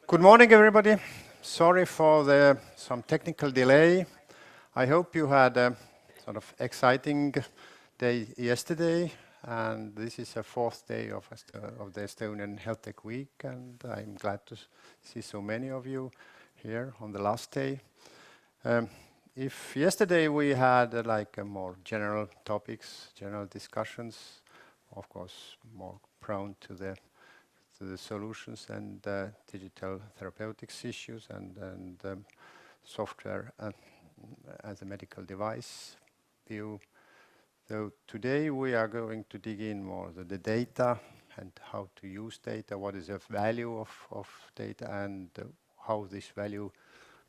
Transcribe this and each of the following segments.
Good morning, everybody. Sorry for some technical delay. I hope you had a sort of exciting day yesterday, and this is the fourth day of the Estonian Health Tech Week, and I'm glad to see so many of you here on the last day. If yesterday we had like more general topics, general discussions, of course more prone to the solutions and digital therapeutics issues and software as a medical device view. So today we are going to dig in more the data and how to use data, what is the value of data, and how this value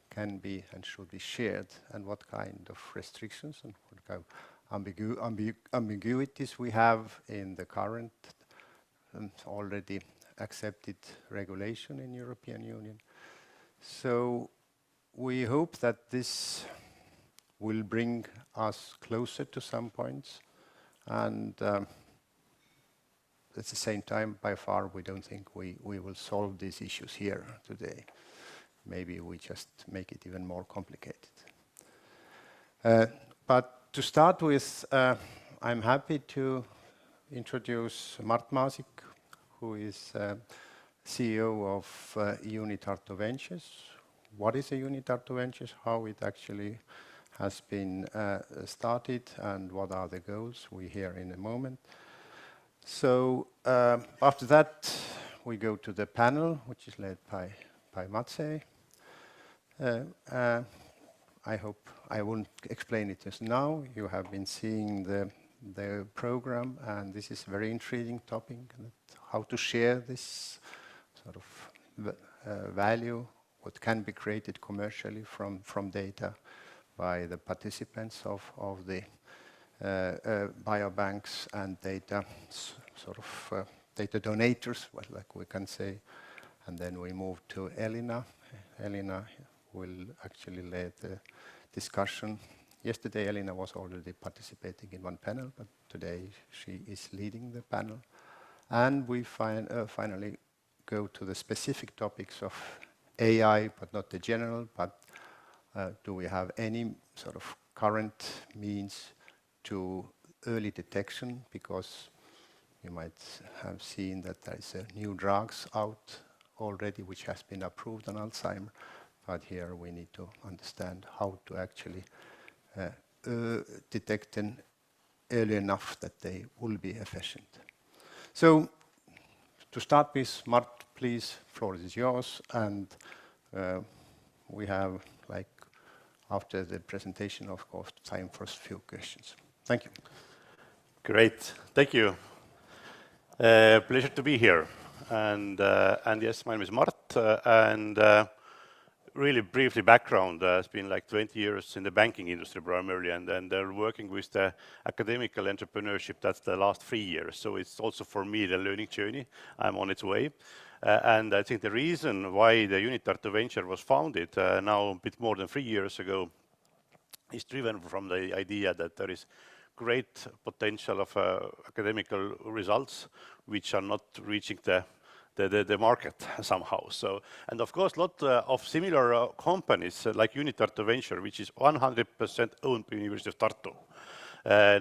can be and should be shared, and what kind of restrictions and what kind of ambiguities we have in the current already accepted regulation in European Union. So we hope that this will bring us closer to some points, and at the same time, by far, we don't think we will solve these issues here today. Maybe we just make it even more complicated. But to start with, I'm happy to introduce Mart Maasik, who is CEO of UniTartu Ventures. What is a UniTartu Ventures? How it actually has been started, and what are the goals? We hear in a moment. So after that, we go to the panel, which is led by Maciej. I hope I won't explain it just now. You have been seeing the program, and this is a very intriguing topic, how to share this sort of value, what can be created commercially from data by the participants of the biobanks and data data donators, like we can say. And then we move to Elina. Elina will actually lead the discussion. Yesterday, Elina was already participating in one panel, but today she is leading the panel. And we finally go to the specific topics of AI, but not the general, but do we have any sort of current means to early detection? Because you might have seen that there is new drugs out already, which has been approved on Alzheimer's. But here we need to understand how to actually detect them early enough that they will be efficient. So to start with, Mart, please, floor is yours. And we have, like, after the presentation, of course, time for a few questions. Thank you. Great. Thank you. Pleasure to be here. And yes, my name is Mart. Really briefly background, it's been like 20 years in the banking industry primarily, and then they're working with the academical entrepreneurship. That's the last 3 years. So it's also for me the learning journey. I'm on its way. And I think the reason why the UniTartu venture was founded now a bit more than 3 years ago is driven from the idea that there is great potential of academical results which are not reaching the market somehow. So, and of course, a lot of similar companies like UniTartu Venture, which is 100% owned by University of Tartu.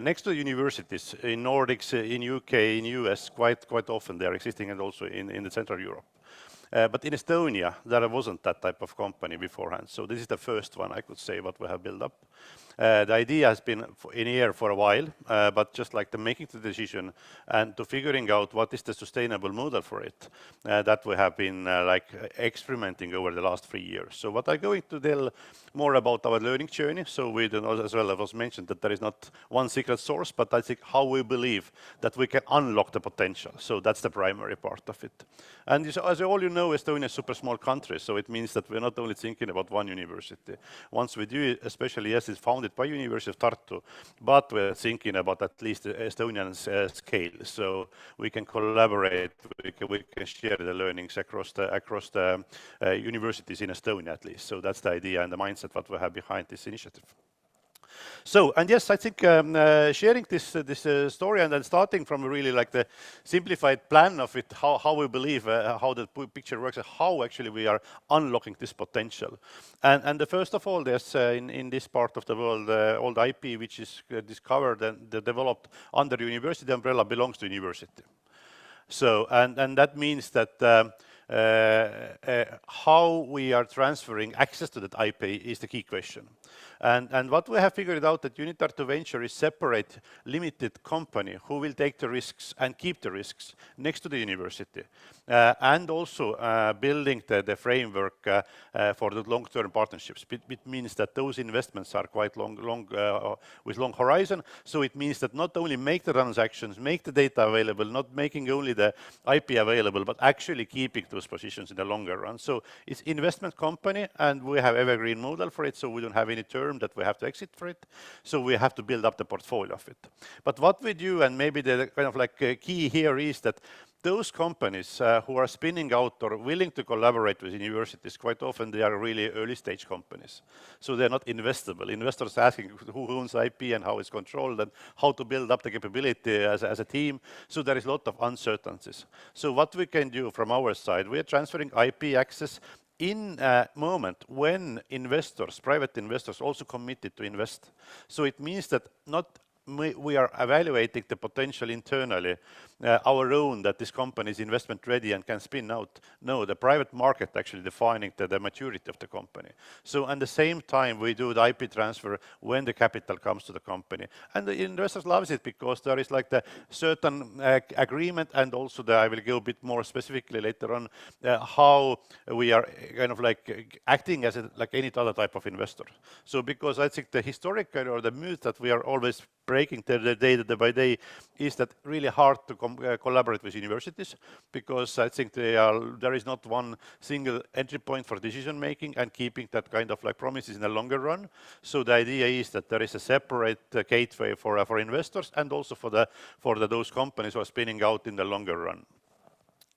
Next to the universities in Nordics, in UK, in US, quite often they are existing, and also in the Central Europe. But in Estonia, there wasn't that type of company beforehand. So this is the first one, I could say, what we have built up. The idea has been in the air for a while, but just like the making the decision and to figuring out what is the sustainable model for it, that we have been like experimenting over the last 3 years. So what I'm going to tell more about our learning journey. So we do know, as well as was mentioned, that there is not one secret source, but I think how we believe that we can unlock the potential. So that's the primary part of it. And as all you know, Estonia is a super small country, so it means that we're not only thinking about one university. Once we do it, especially as it's founded by University of Tartu, but we're thinking about at least the Estonian scale. So we can collaborate, we can share the learnings across the universities in Estonia at least. So that's the idea and the mindset what we have behind this initiative. So, and yes, I think sharing this story and then starting from really like the simplified plan of it, how we believe, how the picture works, and how actually we are unlocking this potential. And the first of all, there's in this part of the world, all the IP which is discovered and developed under the university umbrella belongs to university. So, and that means that how we are transferring access to that IP is the key question. And what we have figured out that UniTartu Venture is separate, limited company who will take the risks and keep the risks next to the university, and also building the framework for the long-term partnerships. It means that those investments are quite long with long horizon. So it means that not only make the transactions, make the data available, not making only the IP available, but actually keeping those positions in the longer run. So it's investment company, and we have evergreen model for it, so we don't have any term that we have to exit for it. So we have to build up the portfolio of it. But what we do, and maybe the kind of like key here is that those companies who are spinning out or willing to collaborate with universities, quite often they are really early stage companies. So they're not investable. Investors asking who owns IP and how it's controlled and how to build up the capability as a team. So there is a lot of uncertainties. So what we can do from our side, we are transferring IP access in a moment when investors, private investors, also committed to invest. So it means that not we are evaluating the potential internally, our own, that this company is investment ready and can spin out. No, the private market actually defining the maturity of the company. So at the same time, we do the IP transfer when the capital comes to the company. And the investors loves it because there is like the certain agreement, and also I will go a bit more specifically later on, how we are kind of like acting as like any other type of investor. So because I think the historical or the myth that we are always breaking the day by day is that really hard to collaborate with universities, because I think there is not one single entry point for decision making and keeping that kind of like promises in the longer run. So the idea is that there is a separate gateway for investors and also for those companies who are spinning out in the longer run.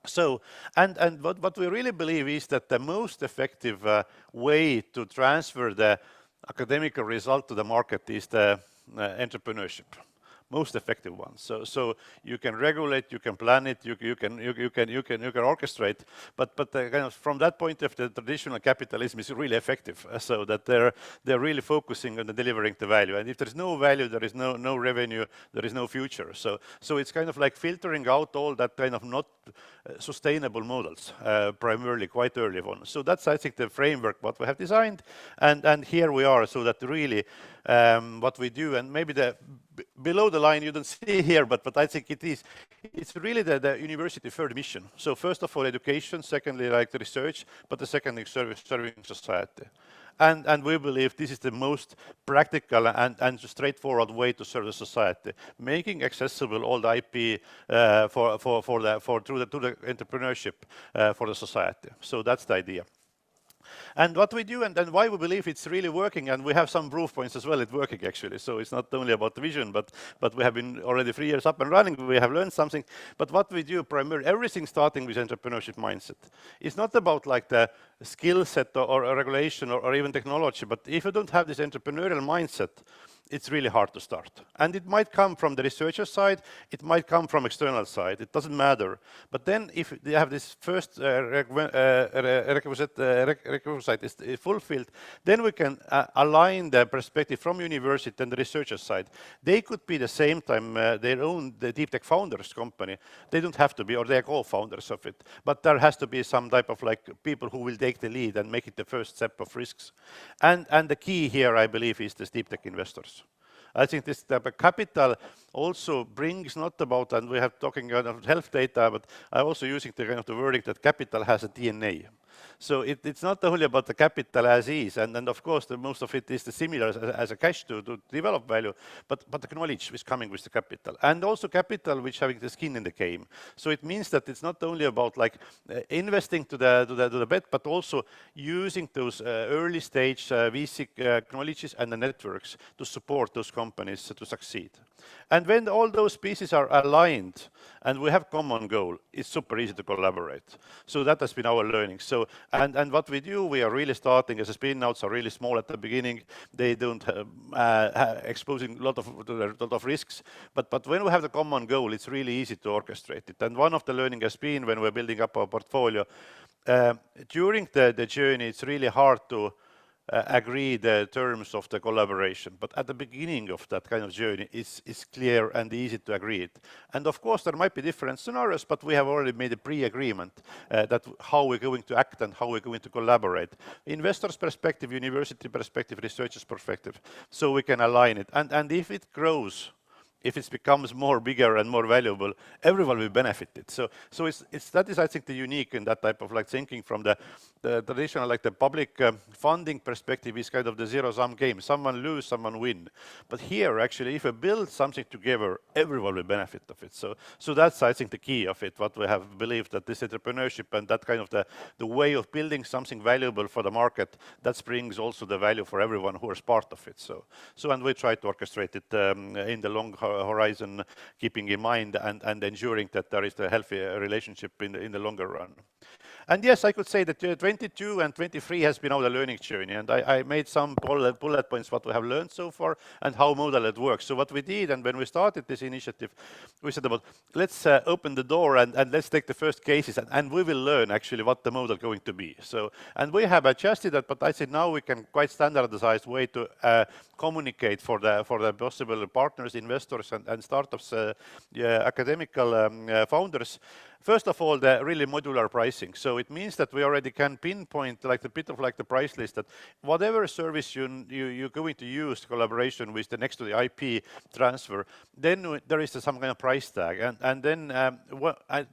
So, and what we really believe is that the most effective way to transfer the academic result to the market is the entrepreneurship, most effective one. So you can regulate, you can plan it, you can orchestrate, but kind of from that point of the traditional capitalism is really effective. So that they're really focusing on delivering the value, and if there is no value, there is no revenue, there is no future. So it's kind of like filtering out all that kind of not sustainable models, primarily quite early on. So that's, I think, the framework what we have designed, and here we are. So that really what we do, and maybe below the line you don't see here, but I think it's really the university third mission. So first of all, education, secondly, like the research, but the second is serving society. And we believe this is the most practical and straightforward way to serve the society, making accessible all the IP through the entrepreneurship for the society. So that's the idea. And what we do, and then why we believe it's really working, and we have some proof points as well, it's working actually. So it's not only about the vision, but we have been already 3 years up and running, we have learned something. But what we do primarily, everything starting with entrepreneurship mindset. It's not about like the skill set or regulation or even technology, but if you don't have this entrepreneurial mindset, it's really hard to start. And it might come from the researcher side, it might come from external side, it doesn't matter. But then if they have this first requisite is fulfilled, then we can align the perspective from university and the researcher side. They could be the same time their own the deep tech founders company. They don't have to be, or they are co-founders of it. But there has to be some type of like people who will take the lead and make it the first step of risks. And the key here, I believe, is the deep tech investors. I think this type of capital also brings not about, and we have talking about health data, but I'm also using the kind of the wording that capital has a DNA. So it's not only about the capital as is, and of course the most of it is the similar as a cash to develop value, but the knowledge is coming with the capital, and also capital which having the skin in the game. So it means that it's not only about like investing to the bet, but also using those early stage VC knowledges and the networks to support those companies to succeed. And when all those pieces are aligned and we have common goal, it's super easy to collaborate. So that has been our learning. So and what we do, we are really starting as a spin-outs are really small at the beginning. They don't exposing a lot of risks. But when we have the common goal, it's really easy to orchestrate it. And one of the learning has been when we're building up our portfolio, during the journey, it's really hard to agree the terms of the collaboration. But at the beginning of that kind of journey, it's clear and easy to agree it. And of course, there might be different scenarios, but we have already made a pre-agreement that how we're going to act and how we're going to collaborate. Investors' perspective, university perspective, researchers' perspective, so we can align it. And if it grows, if it becomes more bigger and more valuable, everyone will benefit it. So that is, I think, the unique in that type of like thinking from the traditional, like the public funding perspective is kind of the zero-sum game. Someone lose, someone win. But here, actually, if we build something together, everyone will benefit of it. So that's, I think, the key of it, what we have believed that this entrepreneurship and that kind of the way of building something valuable for the market, that brings also the value for everyone who is part of it. So and we try to orchestrate it in the long horizon, keeping in mind and ensuring that there is a healthy relationship in the longer run. And yes, I could say that 22 and 23 has been our learning journey, and I made some bullet points what we have learned so far and how Moderator works. So what we did, and when we started this initiative, we said about let's open the door and let's take the first cases, and we will learn actually what the model is going to be. So, and we have adjusted that, but I said now we can quite standardized way to communicate for the possible partners, investors, and startups, academical founders. First of all, the really modular pricing. So it means that we already can pinpoint like the bit of like the price list that whatever service you're going to use collaboration with the next to the IP transfer, then there is some kind of price tag. And then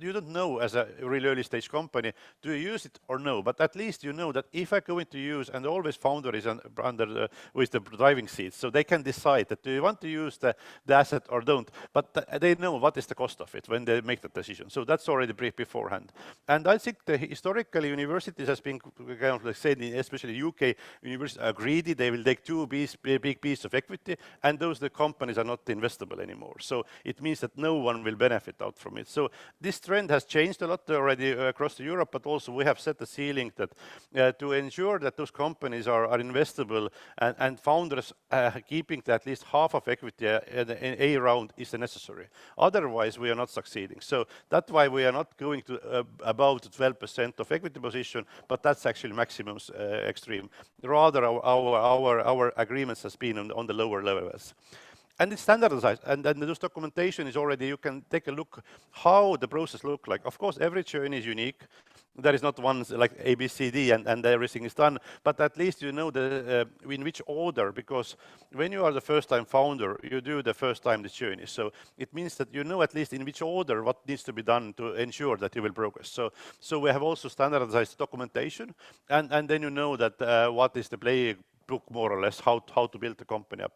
you don't know as a really early stage company, do you use it or no? But at least you know that if I'm going to use, and always founder is under with the driving seat, so they can decide that do you want to use the asset or don't. But they know what is the cost of it when they make the decision. So that's already beforehand. And I think the historically universities has been kind of like said, especially UK universities are greedy. They will take big piece of equity, and those the companies are not investable anymore. So it means that no one will benefit out from it. So this trend has changed a lot already across Europe, but also we have set the ceiling that to ensure that those companies are investable and founders keeping at least half of equity in a round is necessary. Otherwise, we are not succeeding. So that's why we are not going to above 12% of equity position, but that's actually maximum extreme. Rather, our agreements has been on the lower levels. And it's standardized, and then this documentation is already, you can take a look how the process look like. Of course, every journey is unique. There is not one like A, B, C, D, and everything is done, but at least you know in which order, because when you are the first-time founder, you do the first time the journey. So it means that you know at least in which order what needs to be done to ensure that you will progress. So we have also standardized documentation, and then you know that what is the playbook more or less, how to build the company up.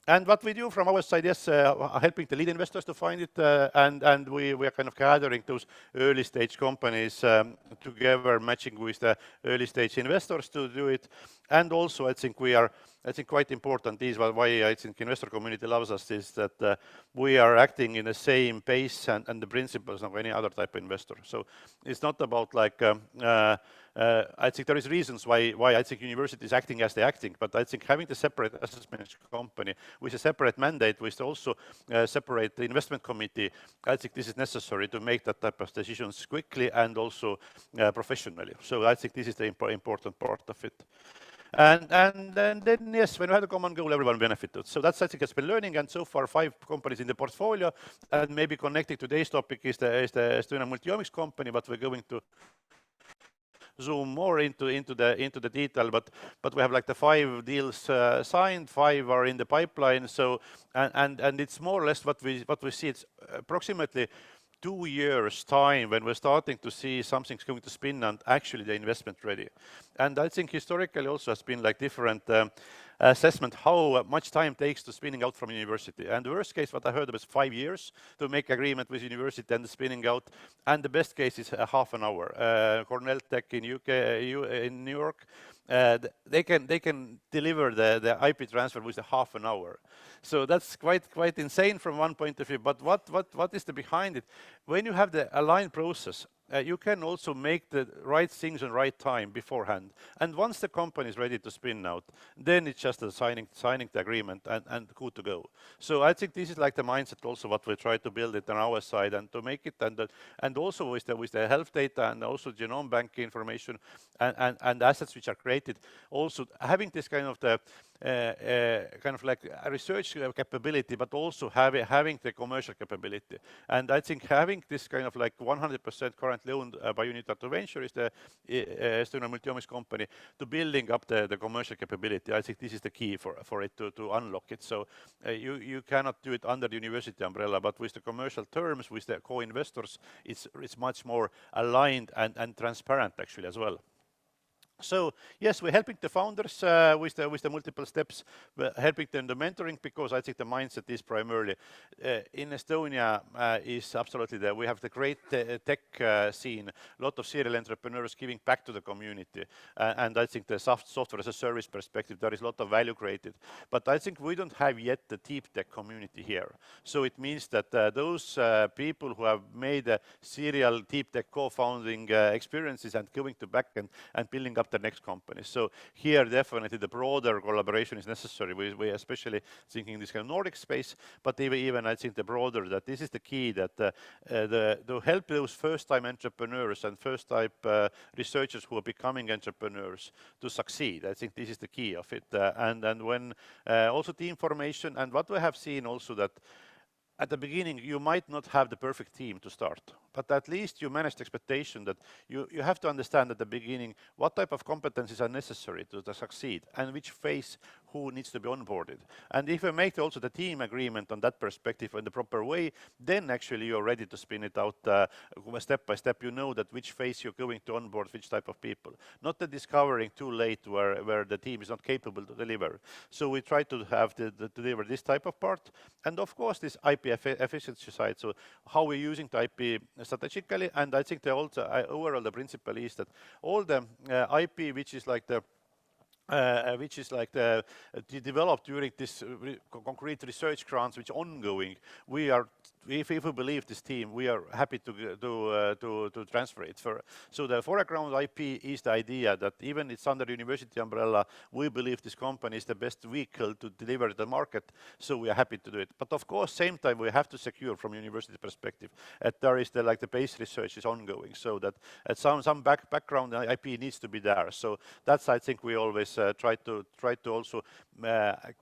And what we do from our side is helping the lead investors to find it, and we are kind of gathering those early stage companies together, matching with the early stage investors to do it. And also, I think quite important is why I think investor community loves us is that we are acting in the same pace and the principles of any other type of investor. So it's not about like I think there is reasons why I think university is acting as they're acting, but I think having the separate assessment company with a separate mandate, with also separate investment committee, I think this is necessary to make that type of decisions quickly and also professionally. So I think this is the important part of it. And then, yes, when we have a common goal, everyone benefited. So that's, I think, has been learning, and so far 5 companies in the portfolio, and maybe connecting to today's topic is the Estonian multiomics company, but we're going to zoom more into the detail, but we have like the 5 deals signed, 5 are in the pipeline. So and it's more or less what we see. It's approximately 2 years time when we're starting to see something's going to spin and actually the investment ready. And I think historically also has been like different assessment how much time takes to spinning out from university. And the worst case, what I heard was 5 years to make agreement with university and the spinning out. And the best case is half an hour. Cornell Tech in UK, in New York, they can deliver the IP transfer with a half an hour. So that's quite insane from one point of view. But what is the behind it? When you have the aligned process, you can also make the right things in right time beforehand. And once the company is ready to spin out, then it's just signing the agreement and good to go. So I think this is like the mindset also what we try to build it on our side and to make it and also with the health data and also genome bank information and assets which are created, also having this kind of the kind of like a research capability, but also having the commercial capability. And I think having this kind of like 100% currently owned by UniTartu Venture is the Estonian multiomics company to building up the commercial capability. I think this is the key for it to unlock it. So you cannot do it under the university umbrella, but with the commercial terms, with the co-investors, it's much more aligned and transparent actually as well. So yes, we're helping the founders with the multiple steps, helping them the mentoring, because I think the mindset is primarily in Estonia is absolutely there. We have the great tech scene, a lot of serial entrepreneurs giving back to the community, and I think the software as a service perspective, there is a lot of value created. But I think we don't have yet the deep tech community here. So it means that those people who have made serial deep tech co-founding experiences and going to back and building up the next company. So here definitely the broader collaboration is necessary. We especially thinking this kind of Nordic space, but even I think the broader, that this is the key, that to help those first-time entrepreneurs and first-time researchers who are becoming entrepreneurs to succeed. I think this is the key of it. And when also team formation, and what we have seen also that at the beginning, you might not have the perfect team to start, but at least you manage the expectation that you have to understand at the beginning what type of competencies are necessary to succeed and which phase who needs to be onboarded. And if you make also the team agreement on that perspective in the proper way, then actually you're ready to spin it out step by step. You know that which phase you're going to onboard which type of people. Not the discovering too late where the team is not capable to deliver. So we try to have to deliver this type of part. And of course, this IP efficiency side. So how we're using the IP strategically. And I think the overall the principle is that all the IP which is like the developed during this concrete research grants which ongoing, we are, if we believe this team, we are happy to transfer it. So the foreground IP is the idea that even it's under the university umbrella, we believe this company is the best vehicle to deliver to the market, so we are happy to do it. But of course, same time, we have to secure from university perspective that there is the base research is ongoing, so that at some background IP needs to be there. So that's, I think, we always try to also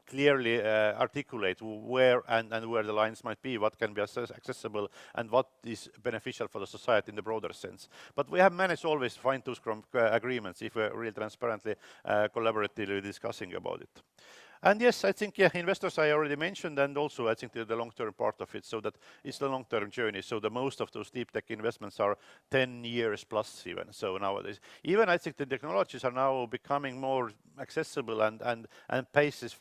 clearly articulate where and where the lines might be, what can be accessible and what is beneficial for the society in the broader sense. But we have managed always to find those agreements if we're really transparently, collaboratively discussing about it. And yes, I think investors I already mentioned, and also I think the long-term part of it, so that it's the long-term journey. So the most of those deep tech investments are 10 years plus even. So nowadays, even I think the technologies are now becoming more accessible and pace is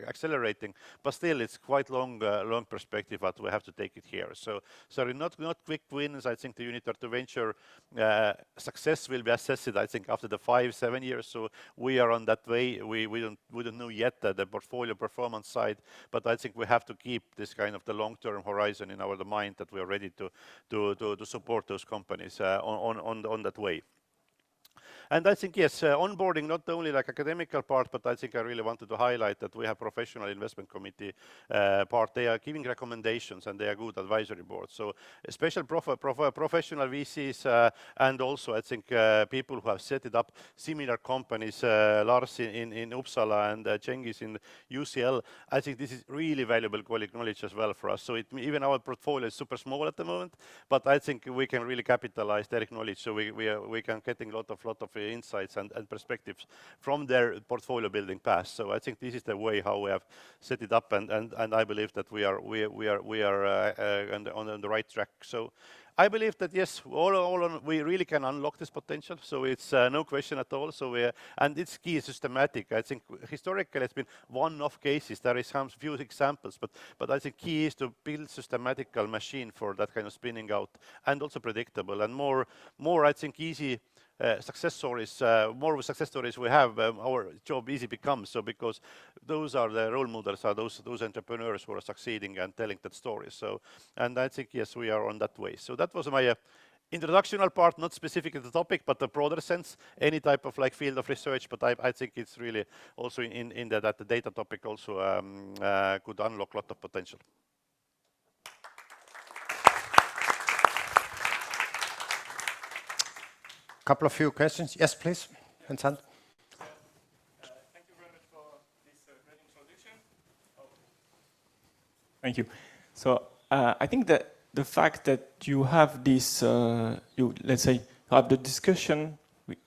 accelerating, but still it's quite long perspective that we have to take it here. So not quick wins. I think the UniTartu Venture success will be assessed, I think, after the 5-7 years. So we are on that way. We don't know yet the portfolio performance side, but I think we have to keep this kind of the long-term horizon in our mind, that we are ready to support those companies on that way. And I think, yes, onboarding, not only like academical part, but I think I really wanted to highlight that we have professional investment committee part. They are giving recommendations and they are good advisory boards. So special professional VCs and also I think people who have set it up similar companies, Lars in Uppsala and Cengiz in UCL. I think this is really valuable knowledge as well for us. So even our portfolio is super small at the moment, but I think we can really capitalize their knowledge. So we can getting a lot of insights and perspectives from their portfolio building path. So I think this is the way how we have set it up, and I believe that we are on the right track. So I believe that yes, we really can unlock this potential. So it's no question at all. So and it's key systematic. I think historically it's been one-off cases. There is some few examples, but I think key is to build systematical machine for that kind of spinning out, and also predictable and more I think easy success stories, more success stories we have, our job easy becomes. So because those are the role models, are those entrepreneurs who are succeeding and telling that story. So, and I think yes, we are on that way. So that was my introductional part, not specific to the topic, but the broader sense, any type of like field of research. But I think it's really also in that the data topic also could unlock a lot of potential. Couple of few questions. Yes, please, Vincent. Thank you very much for this great introduction. Thank you. So I think that the fact that you have this, let's say, have the discussion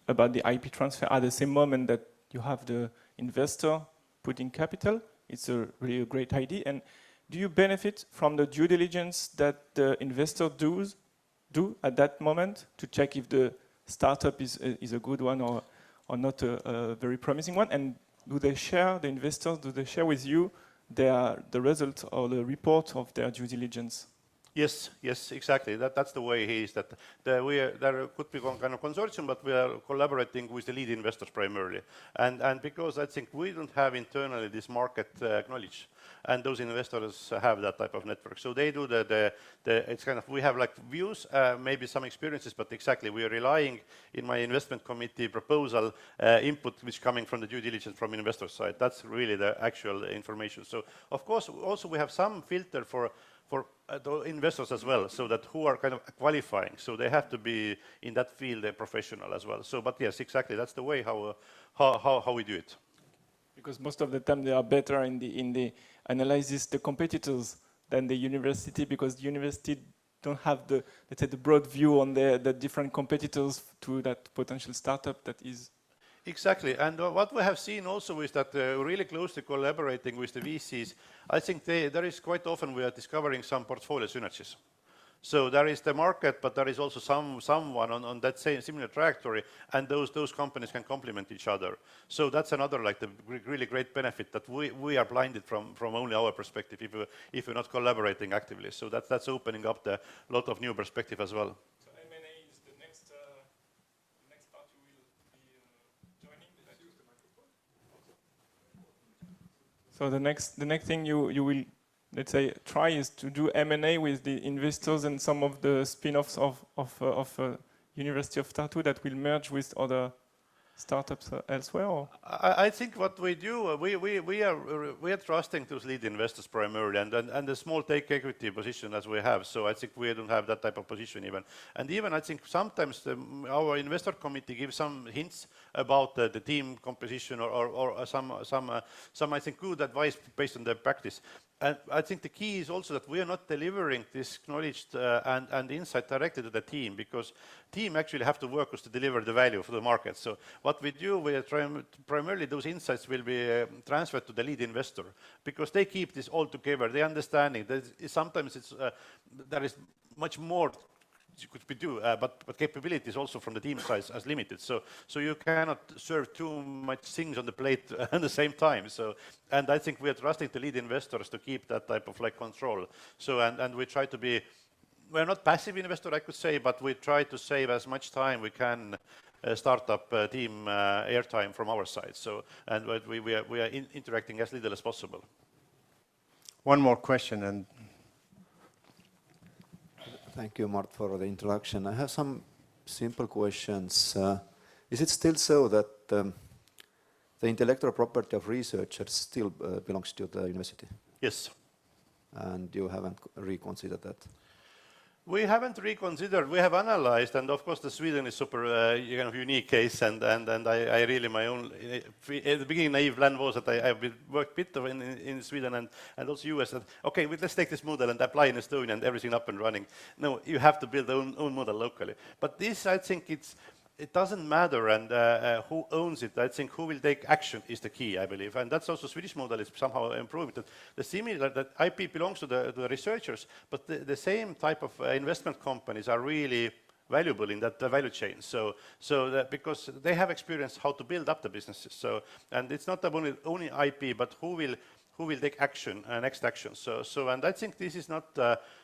about the IP transfer at the same moment that you have the investor putting capital, it's a really great idea. And do you benefit from the due diligence that the investor do at that moment to check if the startup is a good one or not a very promising one? And do they share, the investors, do they share with you the result or the report of their due diligence? Yes, yes, exactly. That's the way he is. That there could be one kind of consortium, but we are collaborating with the lead investors primarily. And because I think we don't have internally this market knowledge, and those investors have that type of network. So they do it's kind of, we have like views, maybe some experiences, but exactly we are relying in my investment committee proposal input which coming from the due diligence from investor side. That's really the actual information. So of course also we have some filter for the investors as well, so that who are kind of qualifying. So they have to be in that field a professional as well. So, but yes, exactly, that's the way how we do it. Because most of the time they are better in the analysis the competitors than the university, because the university don't have the, let's say, the broad view on the different competitors to that potential startup that is. Exactly, and what we have seen also is that really closely collaborating with the VCs, I think there is quite often we are discovering some portfolio synergies. So there is the market, but there is also someone on that same similar trajectory, and those companies can complement each other. So that's another like the really great benefit, that we are blinded from only our perspective if we're not collaborating actively. So that's opening up the lot of new perspective as well. So M&A is the next part you will be joining. Use the microphone. So the next thing you will, let's say, try is to do M&A with the investors and some of the spin-offs of University of Tartu that will merge with other startups elsewhere? Or? I think what we do, we are trusting those lead investors primarily, and the small take equity position as we have. So I think we don't have that type of position even. And even I think sometimes our investor committee gives some hints about the team composition or some I think good advice based on their practice. And I think the key is also that we are not delivering this knowledge and insight directly to the team, because team actually have to work to deliver the value for the market. So what we do, we are trying primarily those insights will be transferred to the lead investor, because they keep this all together. They understanding that sometimes it's there is much more could be do, but capabilities also from the team size as limited. So you cannot serve too much things on the plate at the same time. So, and I think we are trusting the lead investors to keep that type of like control. So, and we try to be, we're not passive investor, I could say, but we try to save as much time we can startup team airtime from our side. So, and we are interacting as little as possible. One more question, and thank you, Mart, for the introduction. I have some simple questions. Is it still so that the intellectual property of researchers still belongs to the university? Yes. And you haven't reconsidered that? We haven't reconsidered. We have analyzed, and of course, the Sweden is super kind of unique case. And I really my own at the beginning naive plan was that I worked a bit in Sweden and also US. And, okay, let's take this model and apply in Estonia and everything up and running. No, you have to build your own model locally. But this, I think, it doesn't matter and who owns it. I think who will take action is the key, I believe. And that's also Swedish model is somehow improving. The similar that IP belongs to the researchers, but the same type of investment companies are really valuable in that value chain. So that because they have experience how to build up the businesses. So, and it's not only IP, but who who will take action, next action. And I think this is not,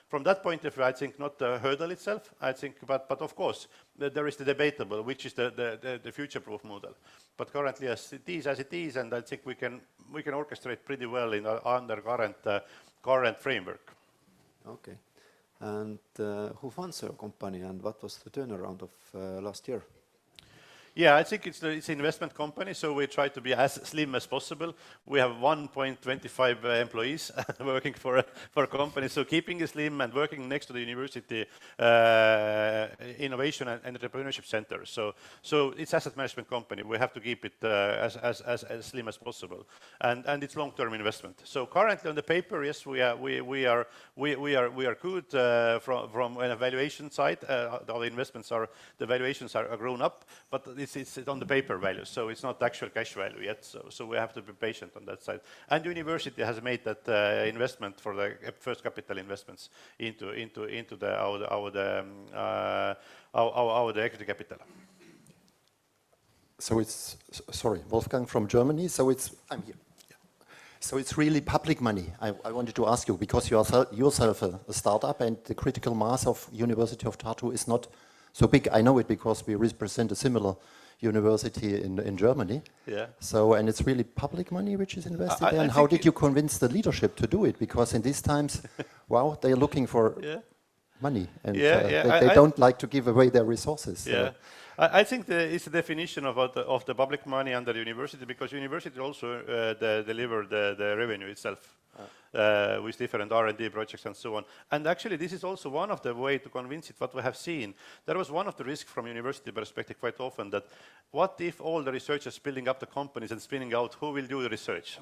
from that point of view, I think not the hurdle itself. I think, but of course, there is the debatable, which is the future-proof model. But currently, as it is, and I think we can orchestrate pretty well in under current framework. Okay. And who funds your company, and what was the turnaround of last year? Yeah, I think it's an investment company, so we try to be as slim as possible. We have 1.25 employees working for a company, so keeping it slim and working next to the university innovation and entrepreneurship center. So it's asset management company. We have to keep it as slim as possible, and it's long-term investment. So currently on the paper, yes, we are good from an evaluation side. The investments the valuations are grown up, but it's on the paper value, so it's not actual cash value yet. So we have to be patient on that side. And university has made that investment for the first capital investments into our equity capital. So it's, sorry, Wolfgang from Germany. So I'm here. Yeah. So it's really public money. I wanted to ask you, because you are yourself a startup, and the critical mass of University of Tartu is not so big. I know it because we represent a similar university in Germany. Yeah. So, and it's really public money which is invested there. And how did you convince the leadership to do it? Because in these times, wow, they're looking for money, and they don't like to give away their resources. Yeah. I think it's a definition of the public money under the university, because university also deliver the revenue itself. With different R&D projects and so on. And actually, this is also one of the way to convince it, what we have seen. There was one of the risks from university perspective quite often, that what if all the researchers building up the companies and spinning out, who will do the research?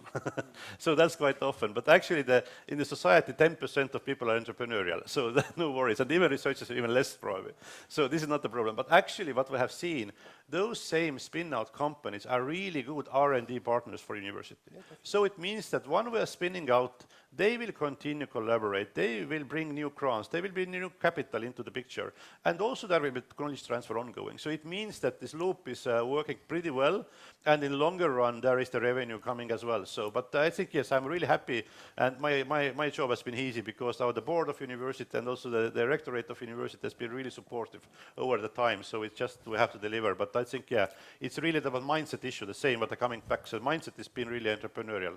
So that's quite often. But actually, in the society, 10% of people are entrepreneurial. So no worries. And even researchers are even less probably. So this is not the problem. But actually, what we have seen, those same spin-out companies are really good R&D partners for university. So it means that when we are spinning out, they will continue to collaborate, they will bring new grants, they will bring new capital into the picture, and also there will be knowledge transfer ongoing. So it means that this loop is working pretty well, and in longer run there is the revenue coming as well. So, but I think, yes, I'm really happy, and my job has been easy, because the board of university and also the rectorate of university has been really supportive over the time. So it's just, we have to deliver. But I think, yeah, it's really the mindset issue, the same, but the coming back. So mindset has been really entrepreneurial.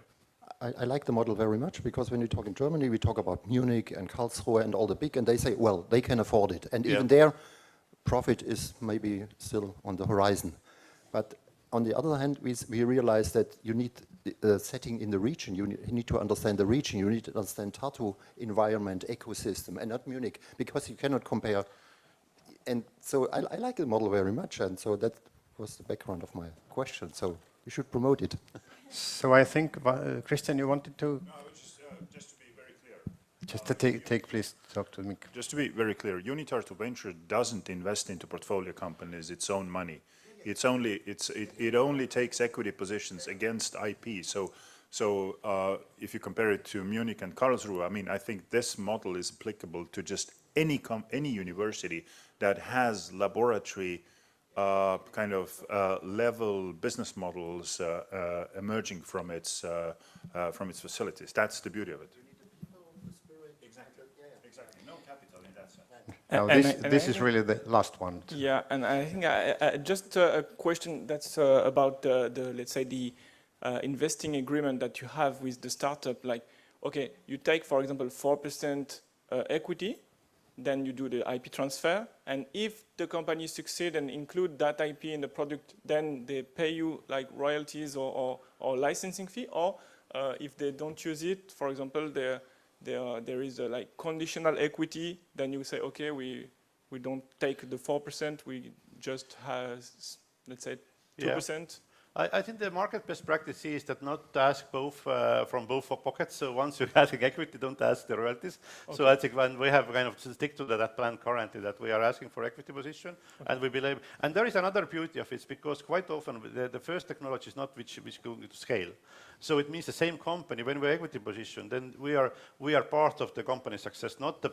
I like the model very much, because when you talk in Germany, we talk about Munich and Karlsruhe and all the big, and they say, well, they can afford it. And even their profit is maybe still on the horizon. But on the other hand, we realize that you need the setting in the region. You need to understand the region. You need to understand Tartu environment, ecosystem, and not Munich, because you cannot compare. And so I like the model very much, and so that was the background of my question. So we should promote it. So I think, Kristjan, you wanted to? No, just to be very clear. Just to take, please talk to me. Just to be very clear, UniTartu Venture doesn't invest into portfolio companies its own money. It only takes equity positions against IP. So if you compare it to Munich and Karlsruhe, I mean, I think this model is applicable to just any university that has laboratory kind of level business models emerging from its facilities. That's the beauty of it. Exactly. No capital in that sense. Now this is really the last one. Yeah, and I think just a question that's about the let's say the investing agreement that you have with the startup. Like, okay, you take, for example, 4% equity. Then you do the IP transfer, and if the company succeed and include that IP in the product, then they pay you like royalties or licensing fee. Or if they don't use it, for example, there is a like conditional equity. Then you say, okay, we don't take the 4%, we just have, let's say, 2%. Yeah. I think the market best practice is that not to ask both from both pockets. So once you ask equity, don't ask the royalties. Okay. So I think when we have kind of to stick to that plan currently, that we are asking for equity position, and we believe. And there is another beauty of it, because quite often the first technology is not which going to scale. So it means the same company, when we're equity position, then we are part of the company success, not the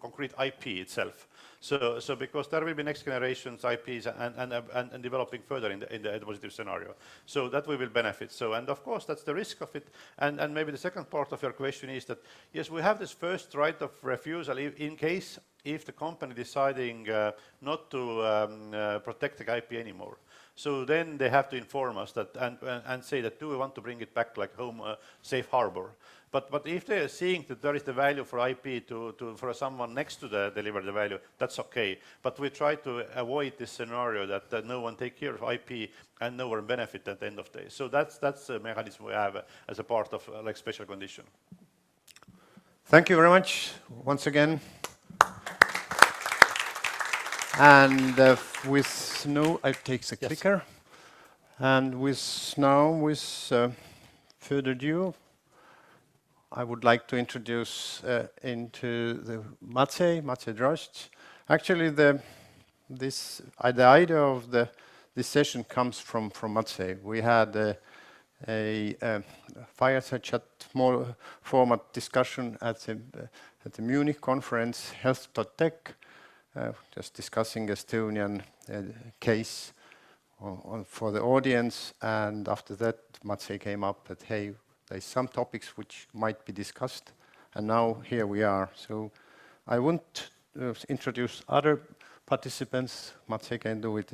concrete IP itself. So because there will be next generations IPs and developing further in the positive scenario. So that we will benefit. So, and of course, that's the risk of it. And maybe the second part of your question is that, yes, we have this first right of refusal in case if the company deciding not to protect the IP anymore. So then they have to inform us that and say that, do we want to bring it back like home, safe harbor? But if they are seeing that there is the value for IP for someone next to the deliver the value, that's okay. But we try to avoid this scenario that no one take care of IP and no one benefit at the end of the day. So that's a mechanism we have as a part of like special condition. Thank you very much once again. And with no, I take the clicker. And with further ado, I would like to introduce into the Maciej Drozdz. Actually, the idea of this session comes from Maciej. We had a fireside chat format discussion at the Munich conference, Health.tech, just discussing Estonian case for the audience. And after that, Maciej came up that, hey, there's some topics which might be discussed, and now here we are. So I won't introduce other participants. Maciej can do it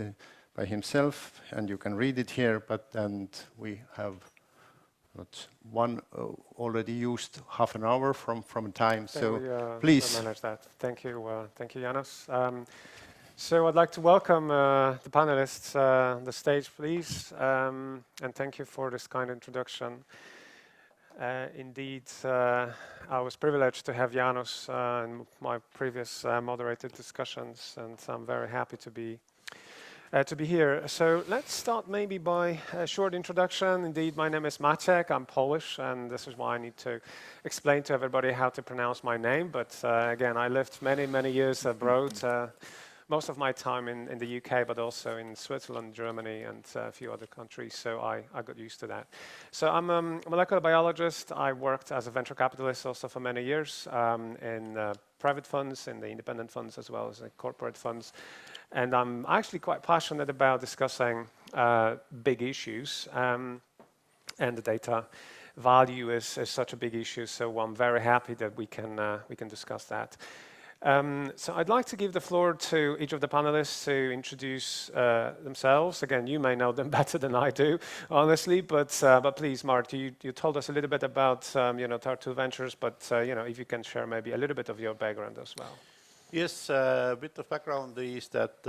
by himself, and you can read it here, and we have one already used half an hour from time, so please. We'll manage that. Thank you, Janos. So I'd like to welcome the panelists on the stage, please, and thank you for this kind introduction. Indeed, I was privileged to have Janos in my previous moderated discussions, and I'm very happy to be here. So let's start maybe by a short introduction. Indeed, my name is Maciej. I'm Polish, and this is why I need to explain to everybody how to pronounce my name. But again, I lived many years abroad. Most of my time in the UK, but also in Switzerland, Germany, and a few other countries, so I got used to that. So I'm a molecular biologist. I worked as a venture capitalist also for many years in private funds, in the independent funds, as well as in corporate funds. And I'm actually quite passionate about discussing big issues, and the data value is such a big issue, so I'm very happy that we can discuss that. So I'd like to give the floor to each of the panelists to introduce themselves. Again, you may know them better than I do, honestly, but please, Mart, you told us a little bit about Tartu Ventures, but if you can share maybe a little bit of your background as well. Yes, a bit of background is that,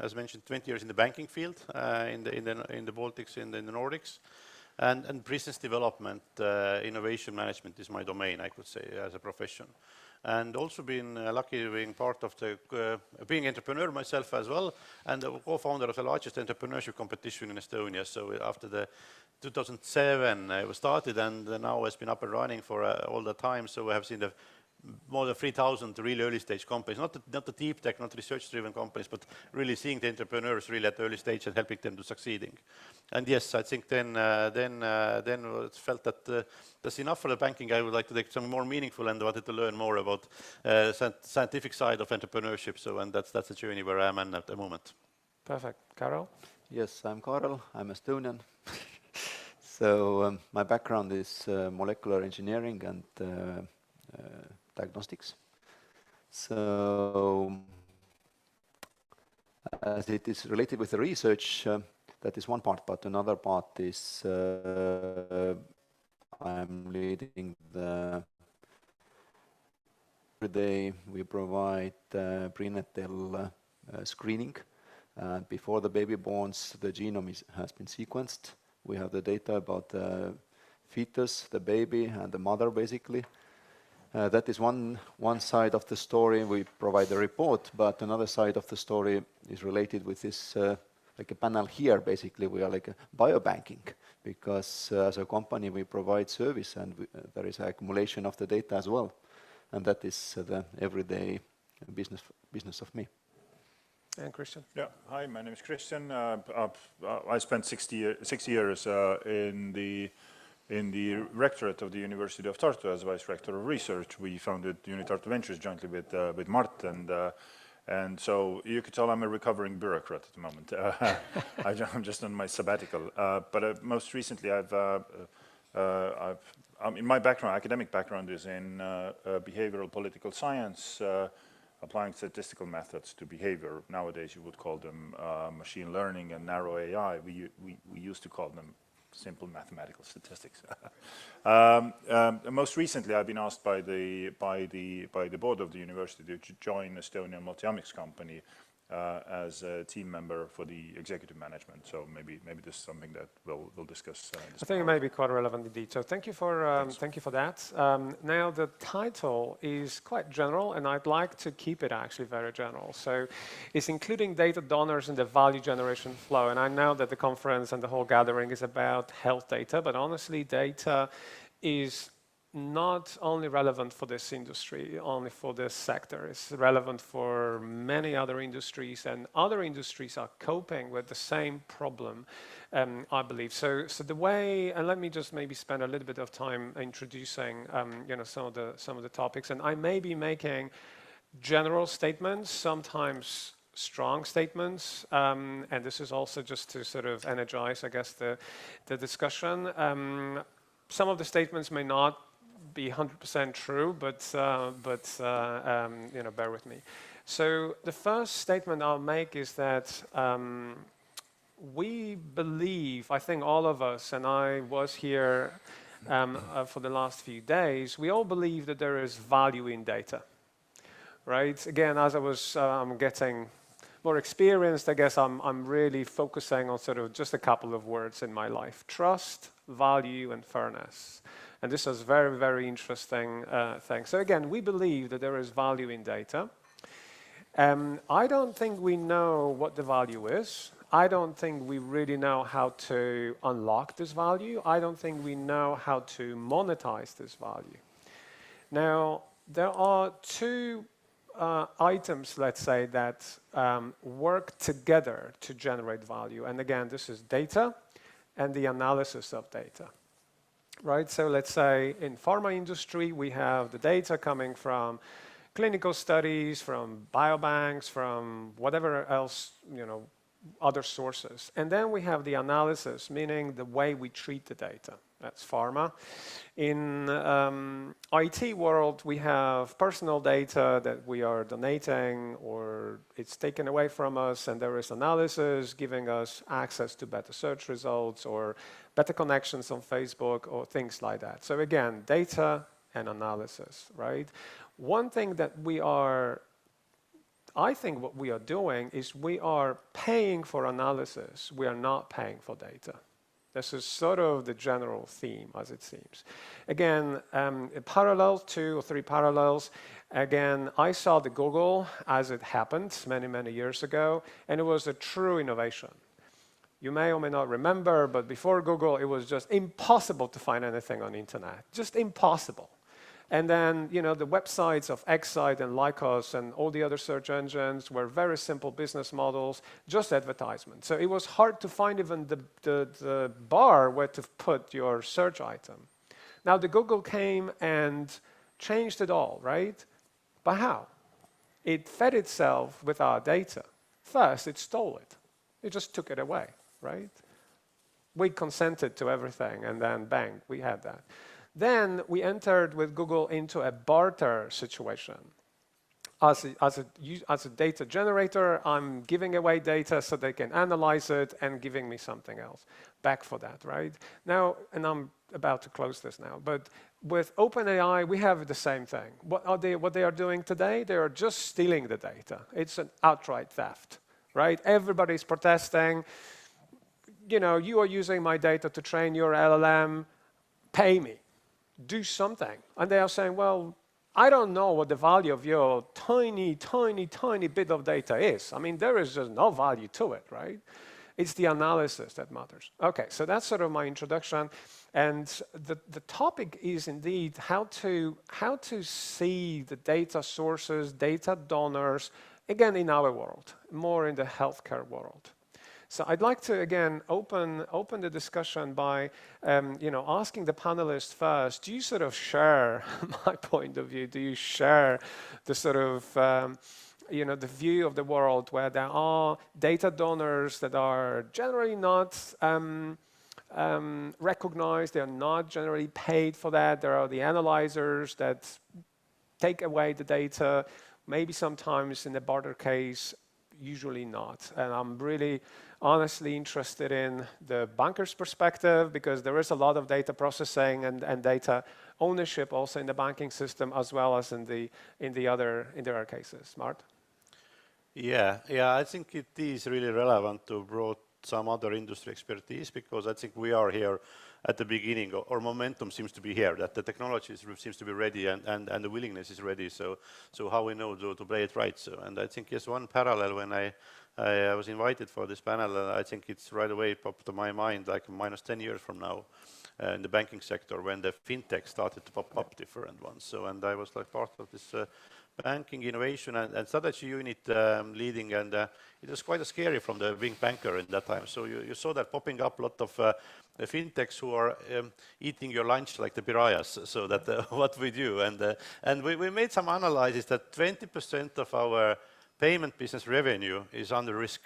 as mentioned, 20 years in the banking field, in the Baltics, in the Nordics, and business development, innovation management is my domain, I could say, as a profession. And also been lucky being part of being entrepreneur myself as well, and the co-founder of the largest entrepreneurship competition in Estonia. So after the 2007 it was started, and now it's been up and running for all the time. So we have seen more than 3,000 really early stage companies, not the deep tech, not research driven companies, but really seeing the entrepreneurs really at the early stage and helping them to succeeding. And yes, I think then it felt that that's enough for the banking. I would like to take some more meaningful and wanted to learn more about scientific side of entrepreneurship. So, and that's the journey where I am at the moment. Perfect. Kaarel? Yes, I'm Kaarel. I'm Estonian. So my background is molecular engineering and diagnostics. So as it is related with the research, that is one part, but another part is I'm leading every day we provide prenatal screening. Before the baby borns, the genome has been sequenced. We have the data about the fetus, the baby, and the mother, basically. That is one side of the story. We provide a report, but another side of the story is related with this, like a panel here. Basically, we are like a biobanking, because as a company we provide service, and there is accumulation of the data as well, and that is the everyday business of me. And Kristjan? Yeah, hi, my name is Kristjan. I spent 6 years in the rectorate of the University of Tartu as vice rector of research. We founded UniTartu Ventures jointly with Mart, And so you could tell I'm a recovering bureaucrat at the moment. I'm just on my sabbatical. But most recently, in my background, academic background is in behavioral political science, applying statistical methods to behavior. Nowadays, you would call them machine learning and narrow AI. We used to call them simple mathematical statistics. Most recently, I've been asked by the board of the university to join Estonian multi-omics company as a team member for the executive management. So maybe this is something that we'll discuss. I think it may be quite relevant indeed. So thank you for that. Now the title is quite general, and I'd like to keep it actually very general. So it's including data donors in the value generation flow. And I know that the conference and the whole gathering is about health data, but honestly, data is not only relevant for this industry, only for this sector. It's relevant for many other industries, and other industries are coping with the same problem, I believe. So the way, and let me just maybe spend a little bit of time introducing, some of the topics, and I may be making general statements, sometimes strong statements, and this is also just to sort of energize, I guess, the discussion. Some of the statements may not be 100% true, but bear with me. So the first statement I'll make is that we believe, I think all of us, and I was here for the last few days, we all believe that there is value in data, right? Again, as I'm getting more experienced, I guess I'm really focusing on sort of just a couple of words in my life: trust, value, and fairness. And this is very, very interesting thing. So again, we believe that there is value in data. I don't think we know what the value is. I don't think we really know how to unlock this value. I don't think we know how to monetize this value. Now, there are two items, let's say, that work together to generate value. And again, this is data and the analysis of data. Right, so let's say in pharma industry, we have the data coming from clinical studies, from biobanks, from whatever else, other sources. And then we have the analysis, meaning the way we treat the data. That's pharma. In IT world, we have personal data that we are donating or it's taken away from us, and there is analysis giving us access to better search results or better connections on Facebook or things like that. So again, data and analysis, right? One thing that I think what we are doing is we are paying for analysis. We are not paying for data. This is sort of the general theme, as it seems. Again, two or three parallels. Again, I saw the Google as it happened many, many years ago, and it was a true innovation. You may or may not remember, but before Google, it was just impossible to find anything on the internet. Just impossible. And then, the websites of Excite and Lycos and all the other search engines were very simple business models, just advertisement. So it was hard to find even the bar where to put your search item. Now, the Google came and changed it all, right? But how? It fed itself with our data. First, it stole it. It just took it away, right? We consented to everything, and then bang, we had that. Then we entered with Google into a barter situation. As a data generator, I'm giving away data so they can analyze it and giving me something else back for that, right? Now, and I'm about to close this now, but with OpenAI, we have the same thing. What they are doing today? They are just stealing the data. It's an outright theft, right? Everybody's protesting. You are using my data to train your LLM. Pay me. Do something. And they are saying, well, I don't know what the value of your tiny, tiny, tiny bit of data is. I mean, there is just no value to it, right? It's the analysis that matters. Okay, so that's sort of my introduction. And the topic is indeed how to see the data sources, data donors, again, in our world, more in the healthcare world. So I'd like to, again, open the discussion by, asking the panelists first, do you sort of share my point of view? Do you share the sort of the view of the world where there are data donors that are generally not recognized, they are not generally paid for that. There are the analyzers that take away the data, maybe sometimes in the barter case, usually not. And I'm really honestly interested in the banker's perspective, because there is a lot of data processing and data ownership also in the banking system, as well as in the other cases. Mart? Yeah, I think it is really relevant to brought some other industry expertise, because I think we are here at the beginning, or momentum seems to be here, that the technology seems to be ready and the willingness is ready. So how we know to play it right. So, and I think yes, one parallel when I was invited for this panel, I think it's right away popped to my mind, like minus 10 years from now, in the banking sector, when the fintech started to pop up, different ones. So, and I was like part of this banking innovation and strategy unit leading, and it was quite scary from the being banker in that time. So you saw that popping up a lot of fintechs who are eating your lunch like the pariahs. So that what we do, and we made some analysis that 20% of our payment business revenue is under risk.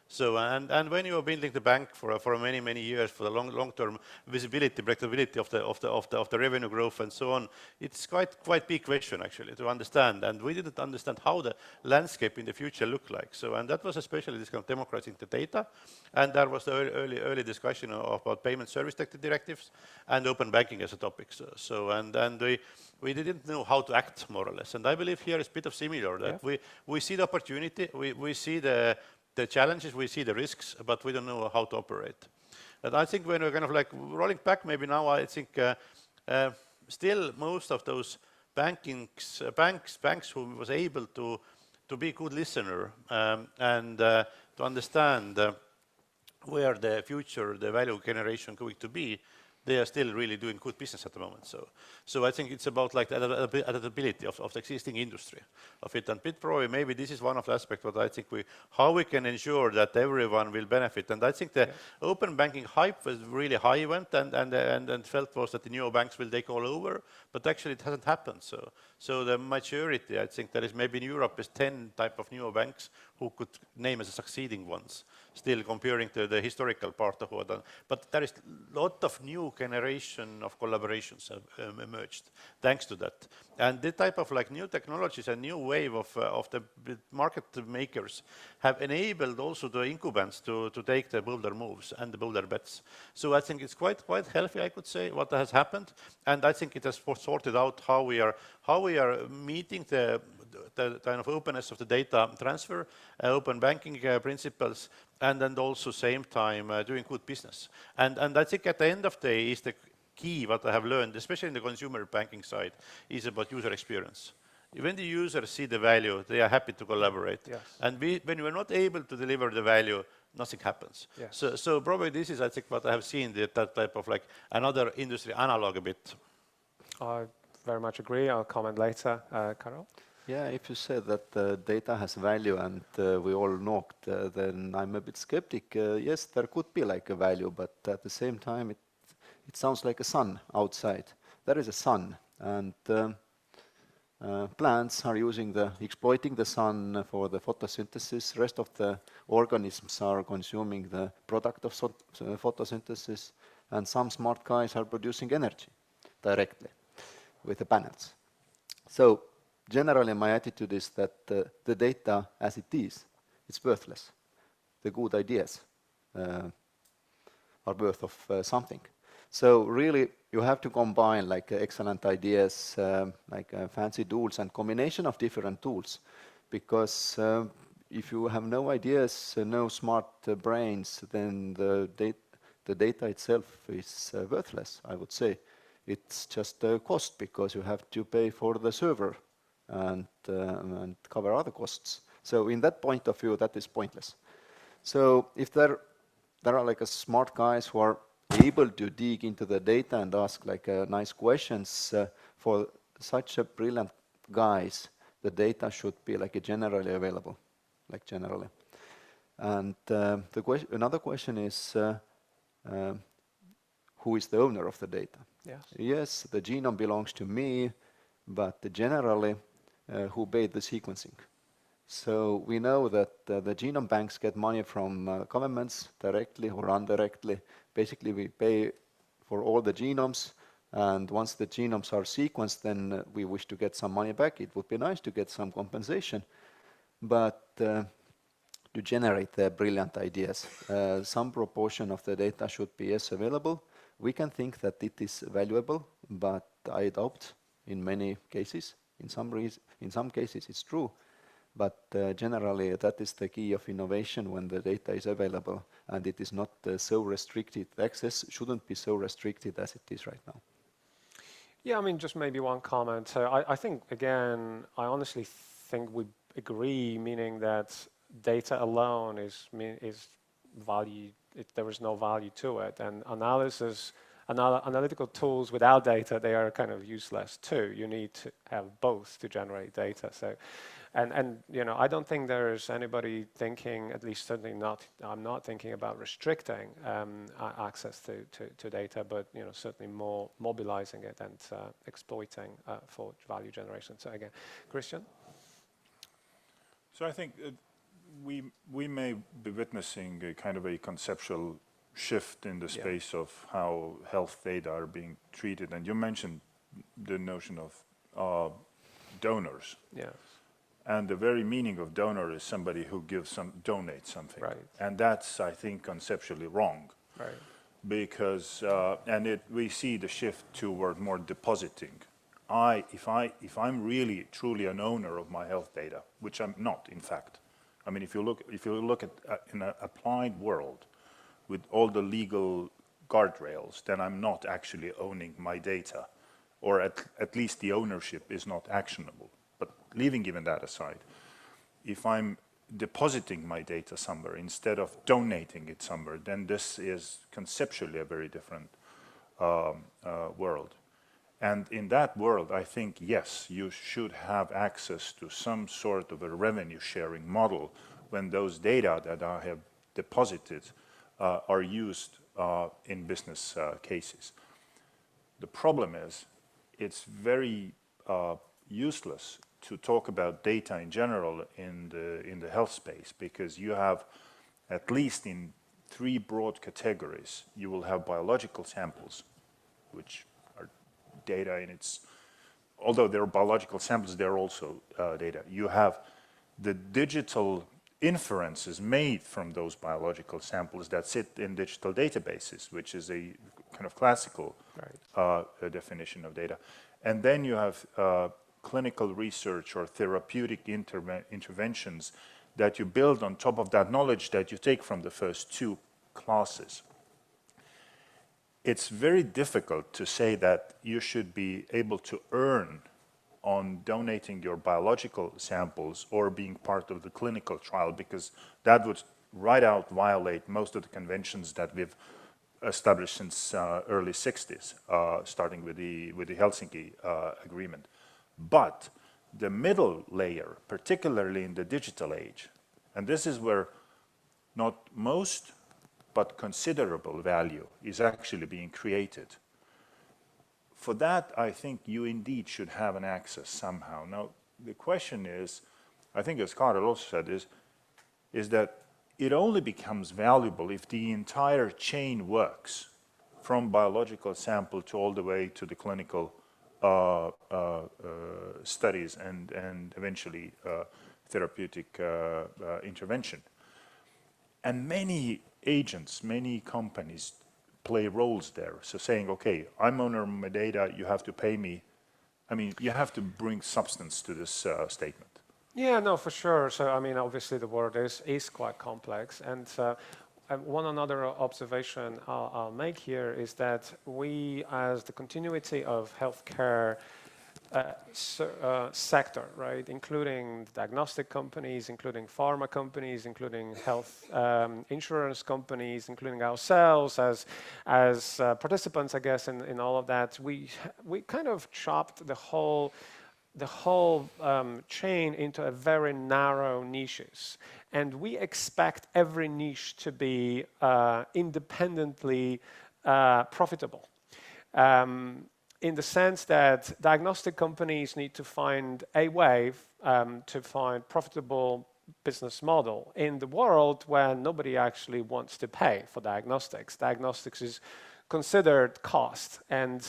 So, and when you are building the bank for many years, for the long-term visibility, predictability of the revenue growth and so on, it's quite big question actually to understand. And we didn't understand how the landscape in the future look like. So, and that was especially this kind of democratizing the data. And there was the early discussion about payment service directives and open banking as a topic. So and we didn't know how to act more or less. And I believe here is a bit of similar, that we see the opportunity, we see the challenges, we see the risks, but we don't know how to operate. And I think when we're kind of like rolling back, maybe now I think still most of those banks who was able to be a good listener and to understand where the future, the value generation going to be, they are still really doing good business at the moment. So I think it's about like the adaptability of the existing industry of it. And probably maybe this is one of the aspects what I think how we can ensure that everyone will benefit. And I think the open banking hype was really high event and felt was that the neobanks will take all over, but actually it hasn't happened. So the maturity, I think there is maybe in Europe is 10 type of neobanks who could name as succeeding ones, still comparing to the historical part of what done. But there is a lot of new generation of collaborations have emerged thanks to that. And the type of like new technologies and new wave of the market makers have enabled also the incumbents to take the bolder moves and the bolder bets. So I think it's quite healthy, I could say, what has happened. And I think it has sorted out how we are meeting the kind of openness of the data transfer, open banking principles, and then also same time doing good business. And I think at the end of the day is the key what I have learned, especially in the consumer banking side, is about user experience. When the users see the value, they are happy to collaborate. Yes. And when you are not able to deliver the value, nothing happens. Yes. So probably this is, I think, what I have seen, that type of like another industry analog a bit. I very much agree. I'll comment later. Kaarel? Yeah, if you say that data has value and we all knocked, then I'm a bit skeptic. Yes, there could be like a value, but at the same time, it sounds like a sun outside. There is a sun, and plants are exploiting the sun for the photosynthesis. Rest of the organisms are consuming the product of photosynthesis, and some smart guys are producing energy directly with the panels. So generally, my attitude is that the data as it is, it's worthless. The good ideas are worth of something. So really, you have to combine like excellent ideas, fancy tools and combination of different tools, because if you have no ideas, no smart brains, then the data itself is worthless, I would say. It's just a cost because you have to pay for the server and cover other costs. So in that point of view, that is pointless. So if there are like smart guys who are able to dig into the data and ask like nice questions, for such a brilliant guys, the data should be like generally available, like generally. And another question is, who is the owner of the data? Yes. Yes, the genome belongs to me, but generally, who paid the sequencing? So we know that the genome banks get money from governments directly or indirectly. Basically, we pay for all the genomes, and once the genomes are sequenced, then we wish to get some money back. It would be nice to get some compensation, but to generate the brilliant ideas, some proportion of the data should be available. We can think that it is valuable, but I doubt in many cases. In some cases it's true, but generally that is the key of innovation when the data is available and it is not so restricted. Access shouldn't be so restricted as it is right now. Yeah, I mean, just maybe one comment. So I think, again, I honestly think we agree, meaning that data alone is value, there is no value to it, and analytical tools without data, they are kind of useless too. You need to have both to generate data. So, and you know, I don't think there's anybody thinking, at least certainly not, I'm not thinking about restricting access to data, but you know, certainly more mobilizing it and exploiting for value generation. So again, Kristjan? So I think we may be witnessing a kind of a conceptual shift in the space of how health data are being treated. And you mentioned the notion of donors. Yes. And the very meaning of donor is somebody who donates something. Right. And that's, I think, conceptually wrong. Right. Because, we see the shift toward more depositing. If I'm really truly an owner of my health data, which I'm not, in fact. I mean, if you look at in an applied world with all the legal guardrails, then I'm not actually owning my data, or at least the ownership is not actionable. But leaving even that aside, if I'm depositing my data somewhere instead of donating it somewhere, then this is conceptually a very different world. And in that world, I think, yes, you should have access to some sort of a revenue sharing model when those data that I have deposited are used in business cases. The problem is, it's very useless to talk about data in general in the health space, because you have, at least in 3 broad categories, you will have biological samples, which are data in its, although they're biological samples, they're also data. You have the digital inferences made from those biological samples that sit in digital databases, which is a kind of classical definition of data. And then you have clinical research or therapeutic interventions that you build on top of that knowledge that you take from the first 2 classes. It's very difficult to say that you should be able to earn on donating your biological samples or being part of the clinical trial, because that would right out violate most of the conventions that we've established since early 60s, starting with the Helsinki Agreement. But the middle layer, particularly in the digital age, and this is where not most, but considerable value is actually being created. For that, I think you indeed should have an access somehow. Now, the question is, I think as Kaarel also said, is that it only becomes valuable if the entire chain works, from biological sample to all the way to the clinical studies and eventually therapeutic intervention. And many agents, many companies play roles there. So saying, okay, I'm owner of my data, you have to pay me. I mean, you have to bring substance to this statement. Yeah, no, for sure. So, I mean, obviously the world is quite complex. And one another observation I'll make here is that we, as the continuity of healthcare sector, right, including diagnostic companies, including pharma companies, including health insurance companies, including ourselves as participants, I guess, in all of that, we kind of chopped the whole chain into a very narrow niches, and we expect every niche to be independently profitable. in the sense that diagnostic companies need to find a way to find profitable business model in the world where nobody actually wants to pay for diagnostics. Diagnostics is considered cost, and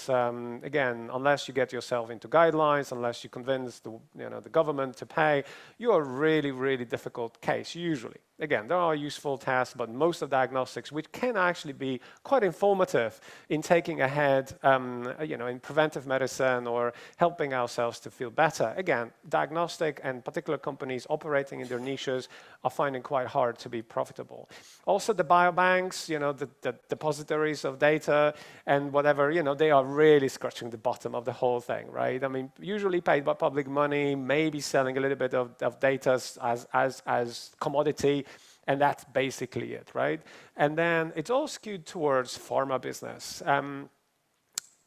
again, unless you get yourself into guidelines, unless you convince the government to pay, you're a really, really difficult case usually. Again, there are useful tests, but most of diagnostics, which can actually be quite informative in taking ahead, in preventive medicine or helping ourselves to feel better. Again, diagnostic and particular companies operating in their niches are finding quite hard to be profitable. Also, the biobanks, the depositories of data and whatever, they are really scratching the bottom of the whole thing, right? I mean, usually paid by public money, maybe selling a little bit of data as commodity. And that's basically it, right? And then it's all skewed towards pharma business. And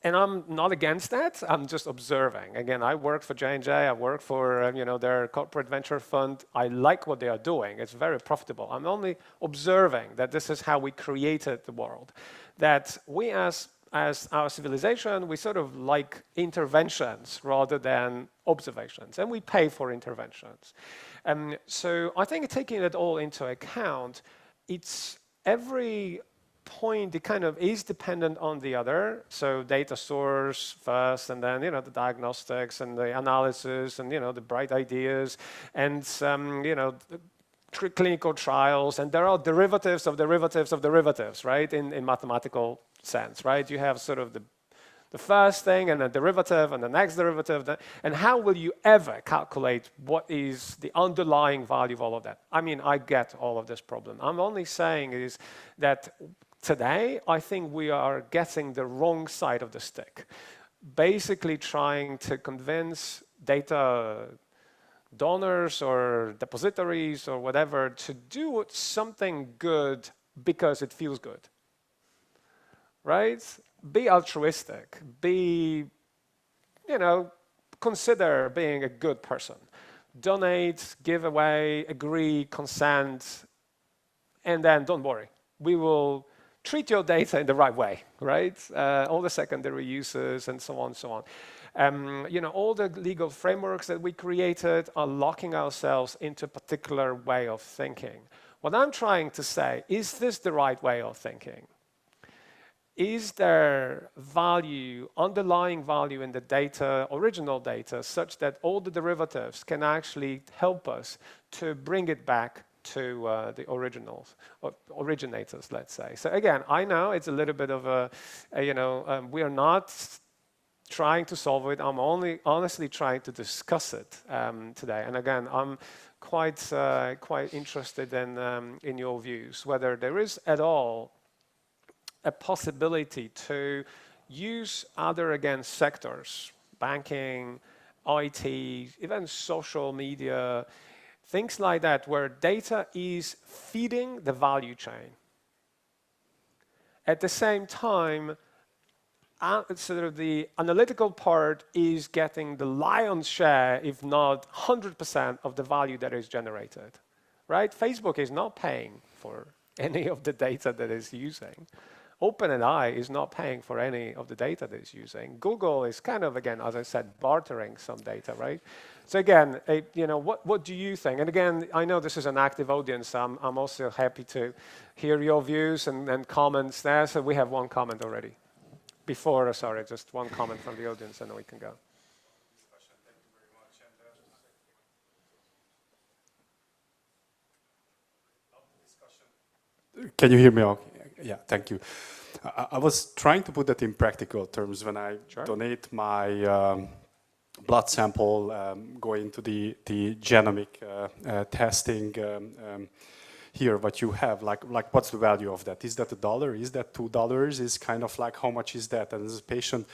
I'm not against that. I'm just observing. Again, I work for J&J. I work for their corporate venture fund. I like what they are doing. It's very profitable. I'm only observing that this is how we created the world. That we as our civilization, we sort of like interventions rather than observations, and we pay for interventions. So I think taking it all into account, it's every point, it kind of is dependent on the other. So data source first, and then, the diagnostics and the analysis and, the bright ideas and, clinical trials. And there are derivatives of derivatives of derivatives, right? In mathematical sense, right? You have sort of the first thing and a derivative and the next derivative. And how will you ever calculate what is the underlying value of all of that? I mean, I get all of this problem. I'm only saying is that today, I think we are getting the wrong side of the stick. Basically trying to convince data donors or depositories or whatever to do something good because it feels good. Right? Be altruistic. Be, consider being a good person. Donate, give away, agree, consent, and then don't worry. We will treat your data in the right way, right? All the secondary uses and so on and so on. All the legal frameworks that we created are locking ourselves into a particular way of thinking. What I'm trying to say, is this the right way of thinking? Is there value, underlying value in the data, original data, such that all the derivatives can actually help us to bring it back to the originators, let's say. So again, I know it's a little bit of we are not trying to solve it. I'm only honestly trying to discuss it today. And again, I'm quite interested in your views, whether there is at all a possibility to use other, again, sectors, banking, IT, even social media, things like that, where data is feeding the value chain. At the same time, sort of the analytical part is getting the lion's share, if not 100% of the value that is generated, right? Facebook is not paying for any of the data that it's using. OpenAI is not paying for any of the data that it's using. Google is kind of, again, as I said, bartering some data, right? So again, what do you think? And again, I know this is an active audience. I'm also happy to hear your views and comments there. So we have one comment already. Before, sorry, just one comment from the audience, and then we can go. Can you hear me? Okay. Yeah, thank you. I was trying to put that in practical terms when I donate my blood sample, going to the genomic testing. Here, what you have, like what's the value of that? Is that $1? Is that $2? Is kind of like, how much is that? And as a patient,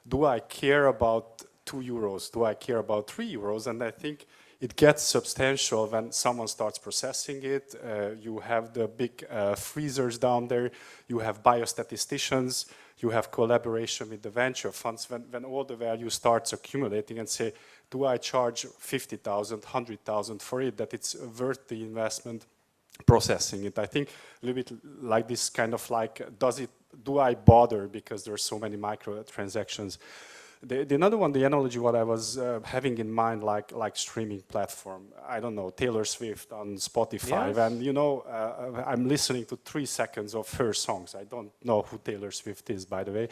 do I care about €2? Do I care about €3? And I think it gets substantial when someone starts processing it. You have the big freezers down there. You have biostatisticians. You have collaboration with the venture funds. When all the value starts accumulating and say, do I charge 50,000, 100,000 for it, that it's worth the investment processing it? I think a little bit like this kind of like, does it do I bother because there are so many microtransactions? The another one, the analogy what I was having in mind, like streaming platform. I don't know, Taylor Swift on Spotify, Yes. and you know, I'm listening to 3 seconds of her songs. I don't know who Taylor Swift is, by the way,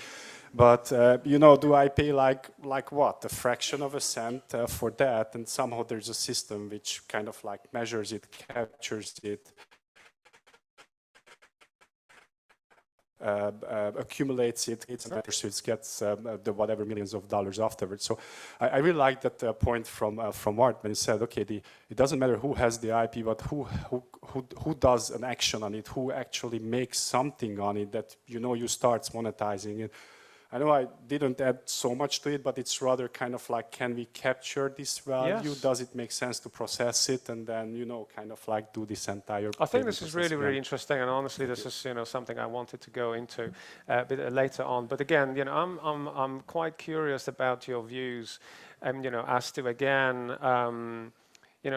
but you know, do I pay like what, a fraction of a cent for that? And somehow there's a system which kind of like measures it, captures it, accumulates it, gets the whatever millions of dollars afterwards. So I really like that point from Mart when he said, okay, it doesn't matter who has the IP, but who does an action on it, who actually makes something on it that you start monetizing it. I know I didn't add so much to it, but it's rather kind of like, can we capture this value? Yes. Does it make sense to process it and then, kind of like do this entire... I think this is really, really interesting, and honestly, this is something I wanted to go into a bit later on. But again, I'm quite curious about your views, as to again,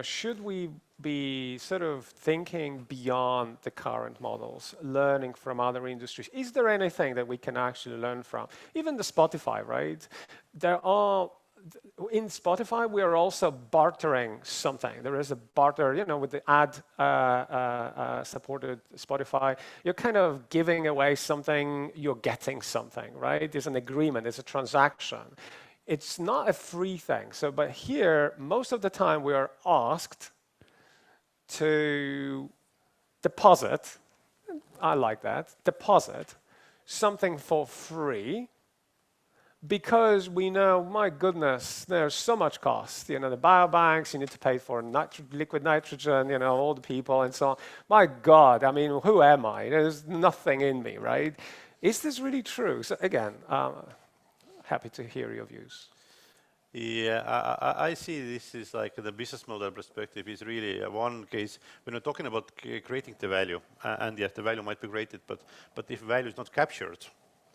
should we be sort of thinking beyond the current models, learning from other industries? Is there anything that we can actually learn from? Even the Spotify, right? In Spotify, we are also bartering something. There is a barter, with the ad-supported Spotify. You're kind of giving away something, you're getting something, right? There's an agreement, there's a transaction. It's not a free thing. But here, most of the time, we are asked to deposit, I like that, deposit something for free, because we know, my goodness, there's so much cost. The biobanks, you need to pay for liquid nitrogen, all the people and so on. My God, I mean, who am I? There's nothing in me, right? Is this really true? So again, happy to hear your views. Yeah, I see this is like the business model perspective is really one case when we're talking about creating the value, and yes, the value might be created, but if value is not captured,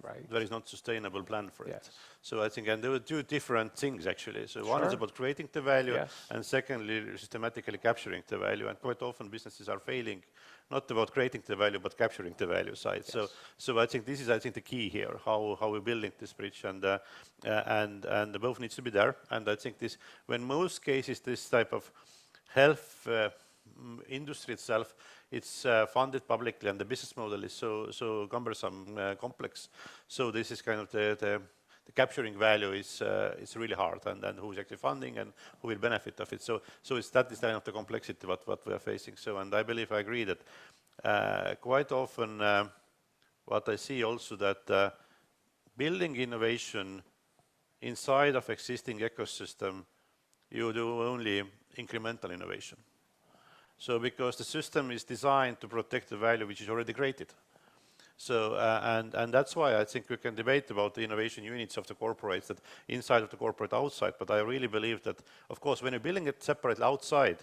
right, there is not sustainable plan for it. Yes. So I think, and there were two different things actually. So one is about creating the value, Yes. and secondly, systematically capturing the value. And quite often businesses are failing, not about creating the value, but capturing the value side. Yes. So I think this is, the key here, how we're building this bridge, and both needs to be there. And I think this, when most cases, this type of health industry itself, it's funded publicly, and the business model is so cumbersome, complex. So this is kind of the capturing value is really hard, and then who's actually funding and who will benefit of it. So that is kind of the complexity what we are facing. So, and I believe I agree that quite often what I see also that building innovation inside of existing ecosystem, you do only incremental innovation. So because the system is designed to protect the value which is already created. So, and that's why I think we can debate about the innovation units of the corporates, that inside of the corporate, outside, but I really believe that, of course, when you're building it separately outside,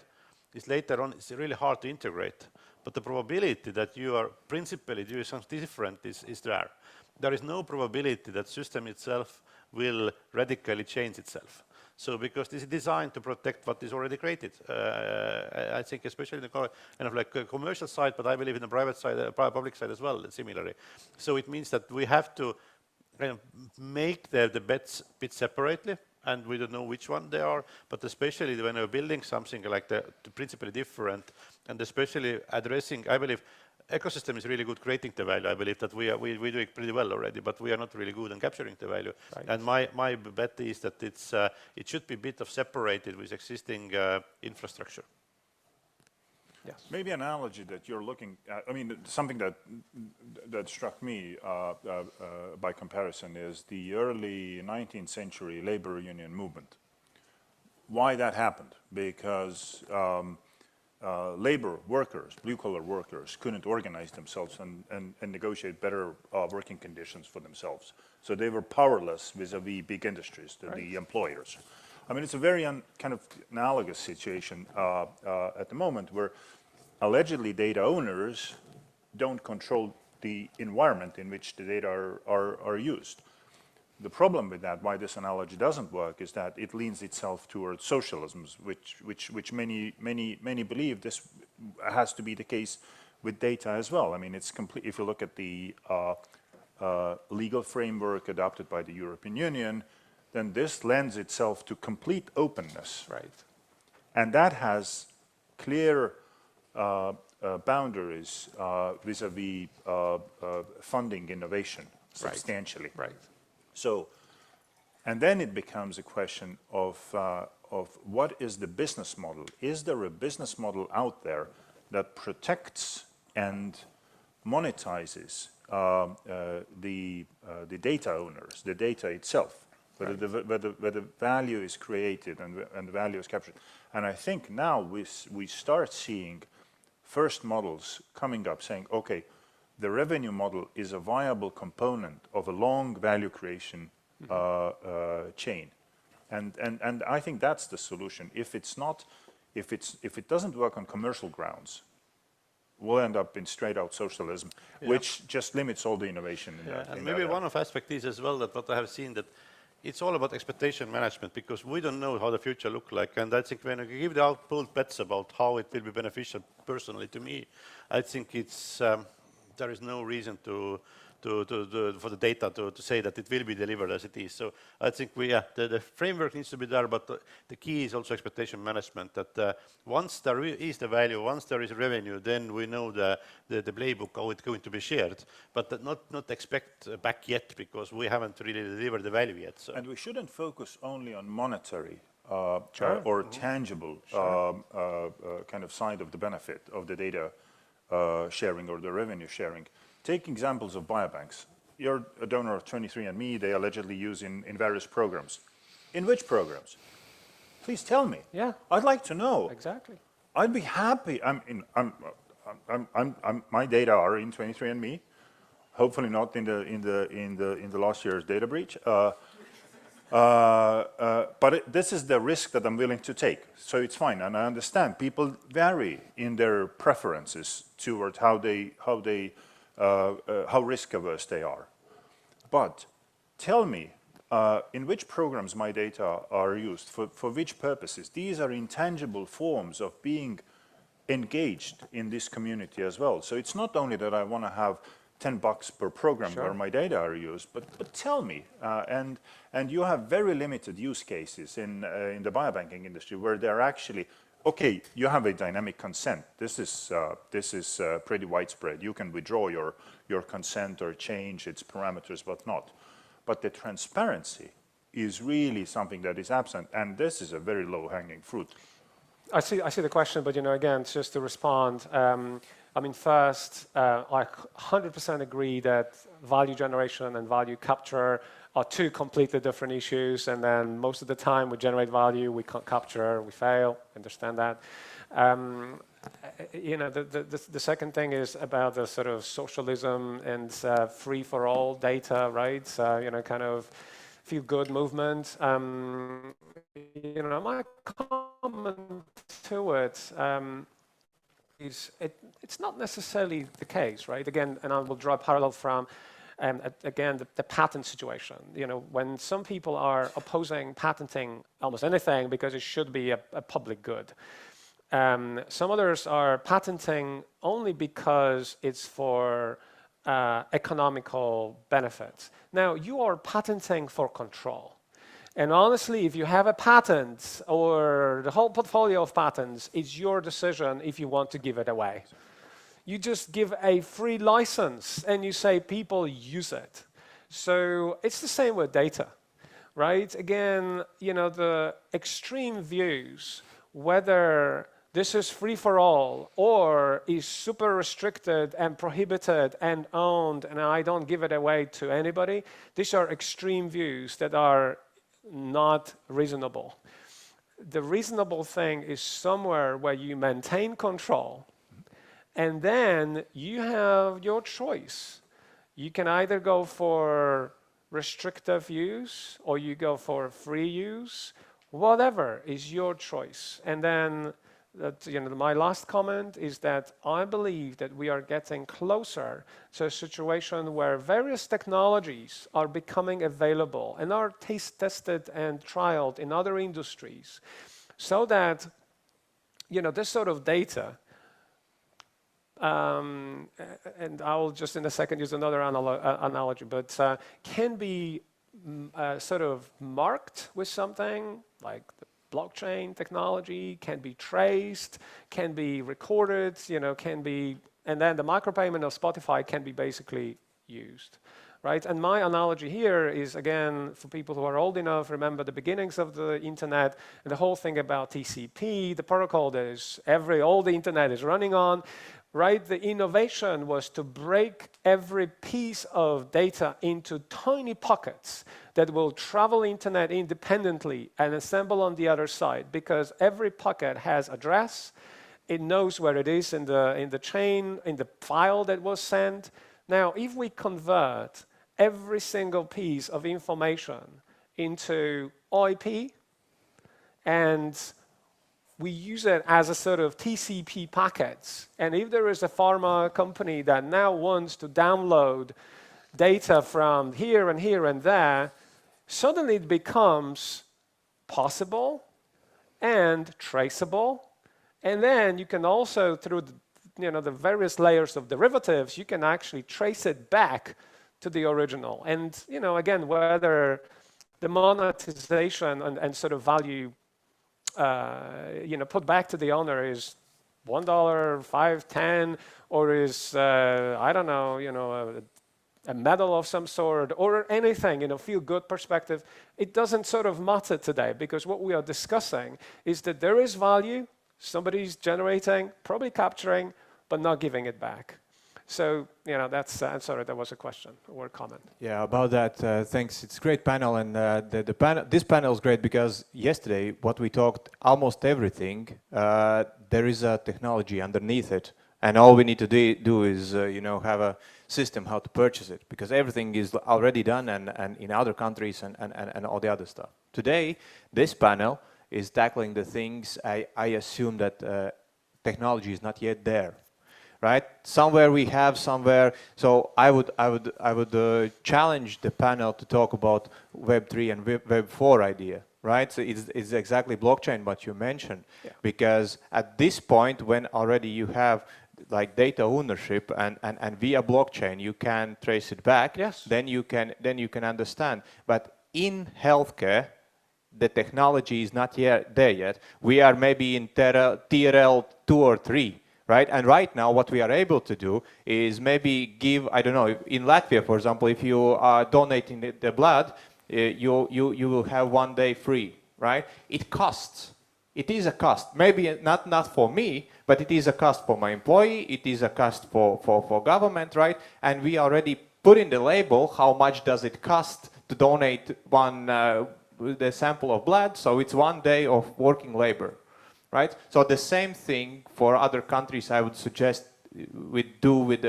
later on, it's really hard to integrate. But the probability that you are principally doing something different is there. There is no probability that system itself will radically change itself. So because this is designed to protect what is already created, I think especially in the kind of like commercial side, but I believe in the private side, public side as well, similarly. So it means that we have to kind of make the bets a bit separately, and we don't know which one they are, but especially when we're building something like the principally different, and especially addressing, I believe, ecosystem is really good creating the value. I believe that we do it pretty well already, but we are not really good in capturing the value. Right. And my bet is that it should be a bit of separated with existing infrastructure. Yes. Maybe an analogy that you're looking at, I mean, something that struck me by comparison is the early 19th century labor union movement. Why that happened? Because labor workers, blue-collar workers, couldn't organize themselves and negotiate better working conditions for themselves. So they were powerless vis-a-vis big industries, the employers. I mean, it's a very kind of analogous situation at the moment, where allegedly data owners don't control the environment in which the data are used. The problem with that, why this analogy doesn't work, is that it leans itself towards socialism, which many believe this has to be the case with data as well. I mean, it's complete. If you look at the legal framework adopted by the European Union, then this lends itself to complete openness. Right. And that has clear boundaries vis-a-vis funding innovation substantially. Right. So, and then it becomes a question of what is the business model? Is there a business model out there that protects and monetizes the data owners, the data itself, where the value is created and the value is captured? And I think now we start seeing first models coming up saying, okay, the revenue model is a viable component of a long value creation chain. And I think that's the solution. If it doesn't work on commercial grounds, we'll end up in straight out socialism, which just limits all the innovation. And maybe one of aspect is as well that what I have seen that it's all about expectation management, because we don't know how the future look like. And I think when you give the bold bets about how it will be beneficial personally to me, I think it's there is no reason for the data to say that it will be delivered as it is. So I think the framework needs to be there, but the key is also expectation management, that once there is the value, once there is revenue, then we know the playbook, how it's going to be shared, but not expect back yet, because we haven't really delivered the value yet. So. And we shouldn't focus only on monetary or tangible kind of side of the benefit of the data sharing or the revenue sharing. Take examples of biobanks. You're a donor of 23andMe, they allegedly use in various programs. In which programs? Please tell me. Yeah. I'd like to know. Exactly. I'd be happy. My data are in 23andMe. Hopefully not in the last year's data breach. But this is the risk that I'm willing to take. So it's fine, and I understand people vary in their preferences toward how risk averse they are. But tell me, in which programs my data are used, for which purposes? These are intangible forms of being engaged in this community as well. So it's not only that I want to have $10 per program where my data are used, but tell me. And you have very limited use cases in the biobanking industry where they're actually, okay, you have a dynamic consent. This is pretty widespread. You can withdraw your consent or change its parameters, but not. But the transparency is really something that is absent, and this is a very low-hanging fruit. I see the question, but again, just to respond. I mean, first, I 100% agree that value generation and value capture are two completely different issues, and then most of the time we generate value, we can't capture, we fail, understand that. The second thing is about the sort of socialism and free-for-all data, right? Kind of feel-good movement. My comment to it is it's not necessarily the case, right? Again, and I will draw a parallel from, again, the patent situation. When some people are opposing patenting almost anything because it should be a public good. Some others are patenting only because it's for economical benefits. Now, you are patenting for control. And honestly, if you have a patent or the whole portfolio of patents, it's your decision if you want to give it away. You just give a free license and you say people use it. So it's the same with data, right? Again, the extreme views, whether this is free for all or is super restricted and prohibited and owned and I don't give it away to anybody, these are extreme views that are not reasonable. The reasonable thing is somewhere where you maintain control and then you have your choice. You can either go for restrictive use or you go for free use, whatever is your choice. And then my last comment is that I believe that we are getting closer to a situation where various technologies are becoming available and are tested and trialed in other industries, so that this sort of data, and I'll just in a second use another analogy, but can be sort of marked with something like the blockchain technology, can be traced, can be recorded, can be, and then the micropayment of Spotify can be basically used. Right? And my analogy here is, again, for people who are old enough, remember the beginnings of the internet and the whole thing about TCP, the protocol that is all the internet is running on, right? The innovation was to break every piece of data into tiny pockets that will travel internet independently and assemble on the other side, because every pocket has address, it knows where it is in the chain, in the file that was sent. Now, if we convert every single piece of information into IP and we use it as a sort of TCP packets, and if there is a pharma company that now wants to download data from here and here and there, suddenly it becomes possible and traceable. And then you can also, through the various layers of derivatives, you can actually trace it back to the original. And again, whether the monetization and sort of value put back to the owner is $1, $5, $10, or is I don't know, a medal of some sort, or anything, feel-good perspective, it doesn't sort of matter today, because what we are discussing is that there is value, somebody's generating, probably capturing, but not giving it back. So, that's, I'm sorry, that was a question or a comment. Yeah, about that, thanks. It's a great panel, and this panel is great because yesterday, what we talked, almost everything, there is a technology underneath it, and all we need to do is, have a system how to purchase it, because everything is already done and in other countries and all the other stuff. Today, this panel is tackling the things I assume that technology is not yet there. Right? Somewhere we have, somewhere. So I would challenge the panel to talk about Web3 and Web4 idea. Right? So it's exactly blockchain what you mentioned, because at this point, when already you have like data ownership and via blockchain you can trace it back. Yes. Then you can understand. But in healthcare, the technology is not there yet. We are maybe in TRL 2 or 3. Right? And right now, what we are able to do is maybe give, I don't know, in Latvia, for example, if you are donating the blood, you will have 1 day free, right? It costs. It is a cost. Maybe not for me, but it is a cost for my employee. It is a cost for government, right? And we already put in the label how much does it cost to donate the sample of blood. So it's 1 day of working labor. Right? So the same thing for other countries I would suggest we do with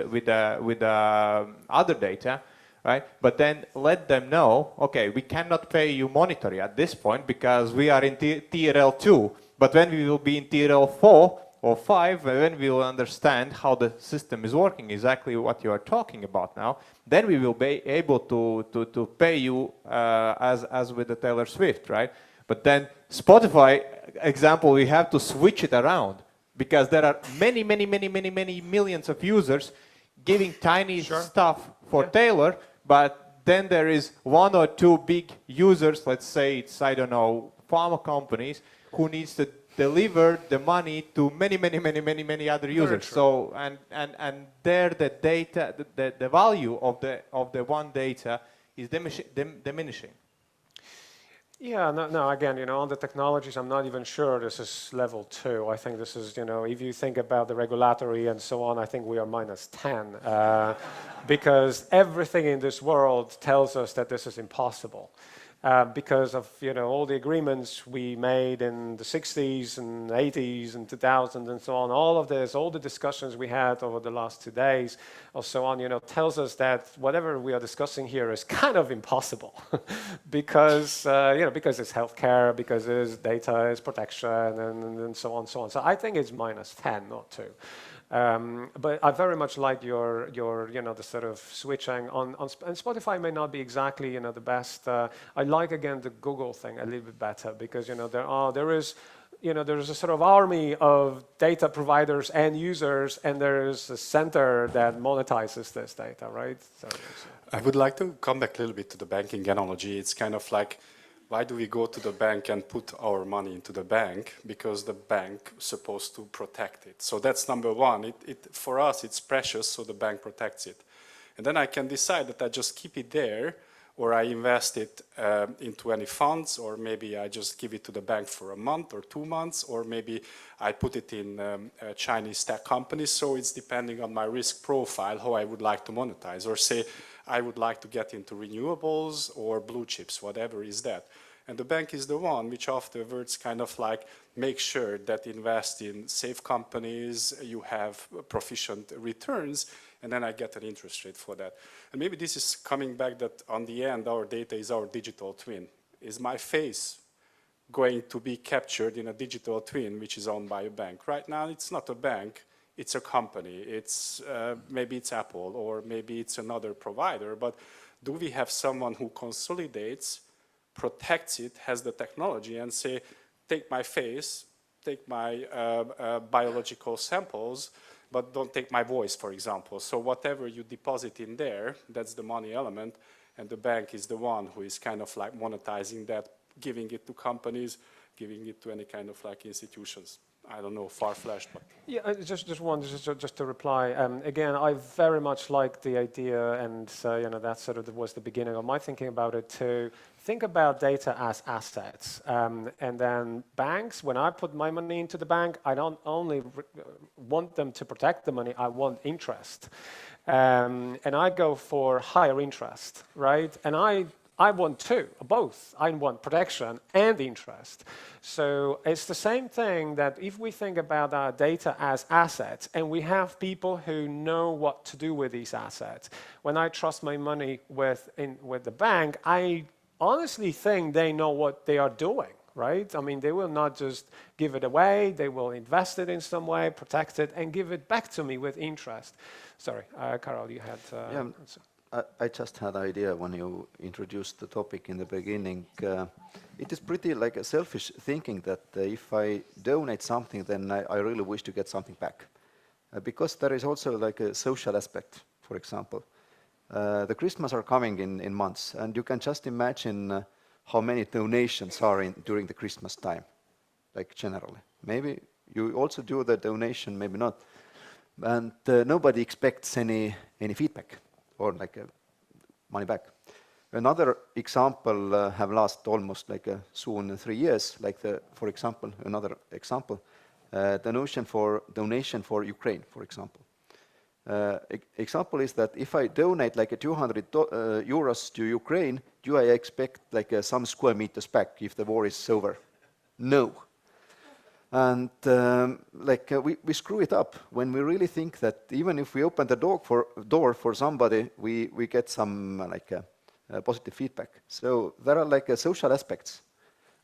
other data, right? But then let them know, okay, we cannot pay you monetary at this point because we are in TRL 2, but when we will be in TRL 4 or 5, when we will understand how the system is working, exactly what you are talking about now, then we will be able to pay you as with the Taylor Swift, right? But then Spotify example, we have to switch it around because there are many millions of users giving tiny stuff for Taylor, but then there is 1 or 2 big users, let's say it's, I don't know, pharma companies who needs to deliver the money to many other users. So, and there the data, the value of the one data is diminishing. Yeah, no, again, on the technologies, I'm not even sure this is level 2. I think this is, if you think about the regulatory and so on, I think we are -10 because everything in this world tells us that this is impossible. Because of all the agreements we made in the 60s and 80s and 2000s and so on, all of this, all the discussions we had over the last 2 days or so on, tells us that whatever we are discussing here is kind of impossible because because it's healthcare, because it's data, it's protection, and so on, so on. So I think it's -10, not 2. But I very much like your the sort of switching on and Spotify may not be exactly the best. I like again the Google thing a little bit better because there is there's a sort of army of data providers and users, and there's a center that monetizes this data, right? So I would like to come back a little bit to the banking analogy. It's kind of like, why do we go to the bank and put our money into the bank? Because the bank is supposed to protect it. So that's number one. For us, it's precious, so the bank protects it. And then I can decide that I just keep it there, or I invest it into any funds, or maybe I just give it to the bank for a month or 2 months, or maybe I put it in Chinese tech companies. So it's depending on my risk profile, how I would like to monetize, or say I would like to get into renewables or blue chips, whatever is that. And the bank is the one which afterwards kind of like makes sure that invest in safe companies, you have proficient returns, and then I get an interest rate for that. And maybe this is coming back that on the end, our data is our digital twin. Is my face going to be captured in a digital twin which is owned by a bank? Right now, it's not a bank, it's a company. It's maybe it's Apple, or maybe it's another provider, but do we have someone who consolidates, protects it, has the technology, and say, take my face, take my biological samples, but don't take my voice, for example. So whatever you deposit in there, that's the money element, and the bank is the one who is kind of like monetizing that, giving it to companies, giving it to any kind of like institutions. I don't know, far-fetched, but... Yeah, just to reply. Again, I very much like the idea, and that sort of was the beginning of my thinking about it, to think about data as assets. And then banks, when I put my money into the bank, I don't only want them to protect the money, I want interest. And I go for higher interest, right? And I want both. I want protection and interest. So it's the same thing that if we think about our data as assets, and we have people who know what to do with these assets. When I trust my money with the bank, I honestly think they know what they are doing, right? I mean, they will not just give it away. They will invest it in some way, protect it, and give it back to me with interest. Sorry, Kaarel, you had... I just had an idea when you introduced the topic in the beginning. It is pretty like a selfish thinking that if I donate something, then I really wish to get something back. Because there is also like a social aspect, for example. The Christmas are coming in months, and you can just imagine how many donations are during the Christmas time, like generally. Maybe you also do the donation, maybe not. And nobody expects any feedback, or like money back. Another example have lasted almost like soon 3 years, like for example, another example, donation for Ukraine, for example. Example is that if I donate like 200 euros to Ukraine, do I expect like some square meters back if the war is over? No. And we screw it up when we really think that even if we open the door for somebody, we get some positive feedback. So there are like social aspects,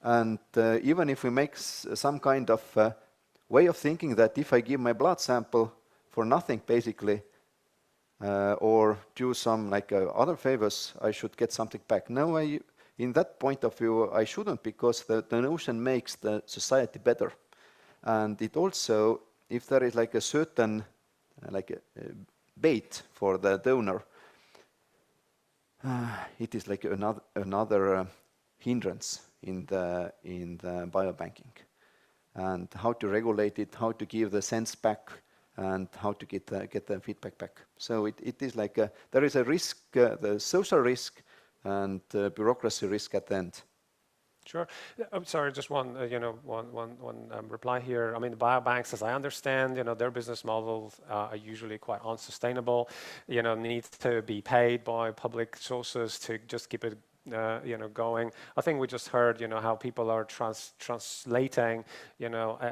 and even if we make some kind of way of thinking that if I give my blood sample for nothing basically, or do some other favors, I should get something back. No, in that point of view, I shouldn't, because the donation makes the society better. And it also, if there is like a certain bait for the donor, it is like another hindrance in the biobanking, and how to regulate it, how to give the sense back, and how to get the feedback back. So it is like there is a risk, the social risk and bureaucracy risk at the end. Sure. I'm sorry, just one reply here. I mean, the biobanks, as I understand, their business models are usually quite unsustainable. Need to be paid by public sources to just keep it, going. I think we just heard, how people are translating,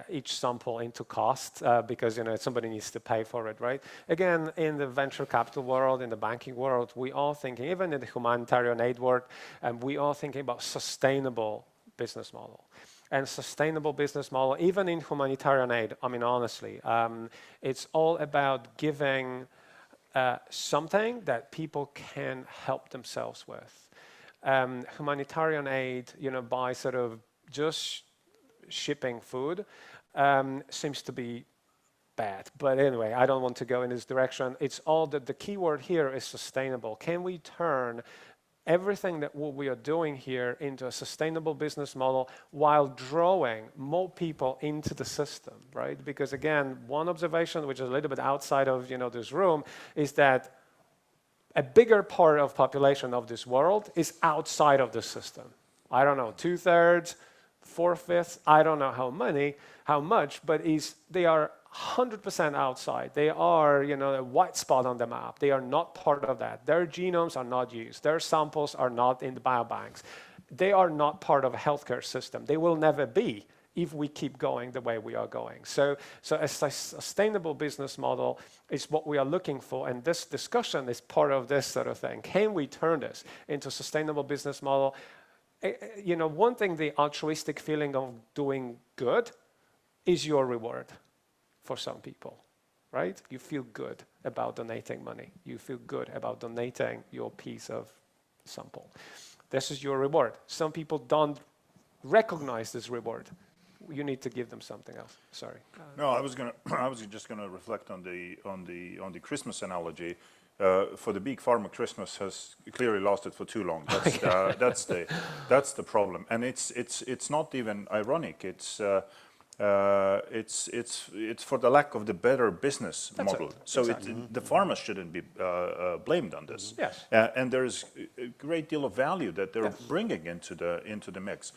each sample into cost because somebody needs to pay for it, right? Again, in the venture capital world, in the banking world, we are thinking, even in the humanitarian aid world, we are thinking about sustainable business model. And sustainable business model, even in humanitarian aid, I mean, honestly, it's all about giving something that people can help themselves with. Humanitarian aid, by sort of just shipping food seems to be bad. But anyway, I don't want to go in this direction. It's all that the key word here is sustainable. Can we turn everything that what we are doing here into a sustainable business model while drawing more people into the system, right? Because again, one observation, which is a little bit outside of this room, is that a bigger part of population of this world is outside of the system. I don't know, 2/3, 4/5, I don't know how much, but they are 100% outside. They are, a white spot on the map. They are not part of that. Their genomes are not used. Their samples are not in the biobanks. They are not part of a healthcare system. They will never be if we keep going the way we are going. So a sustainable business model is what we are looking for, and this discussion is part of this sort of thing. Can we turn this into a sustainable business model? One thing, the altruistic feeling of doing good is your reward. For some people, right? You feel good about donating money. You feel good about donating your piece of sample. This is your reward. Some people don't recognize this reward. You need to give them something else. Sorry. No, I was just gonna reflect on the Christmas analogy. For the big pharma, Christmas has clearly lasted for too long. That's the problem, and it's not even ironic. It's for the lack of the better business model. So exactly. The pharma shouldn't be blamed on this. Yes. And there's a great deal of value that they're bringing into the mix.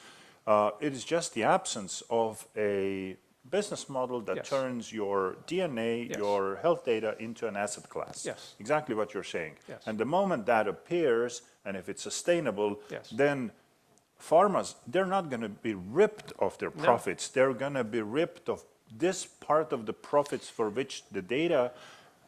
It is just the absence of a business model that turns your DNA, your health data into an asset class. Yes. Exactly what you're saying. Yes. And the moment that appears, and if it's sustainable, then pharmas, they're not going to be ripped of their profits. They're going to be ripped of this part of the profits for which the data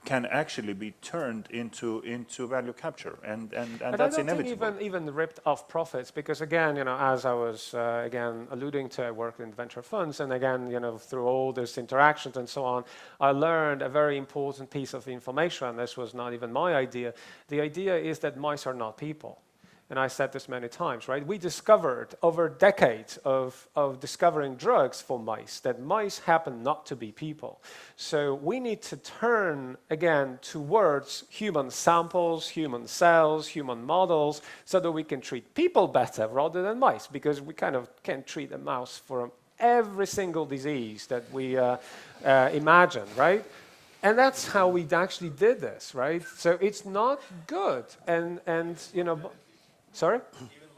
can actually be turned into value capture, and that's inevitable. I don't think even ripped off profits, because again, as I was again alluding to, I worked in venture funds, and again, through all these interactions and so on, I learned a very important piece of information. This was not even my idea. The idea is that mice are not people. And I said this many times, right? We discovered over decades of discovering drugs for mice, that mice happen not to be people. So we need to turn, again, towards human samples, human cells, human models, so that we can treat people better rather than mice, because we kind of can't treat a mouse for every single disease that we imagine, right? And that's how we actually did this, right? So it's not good. And sorry? Even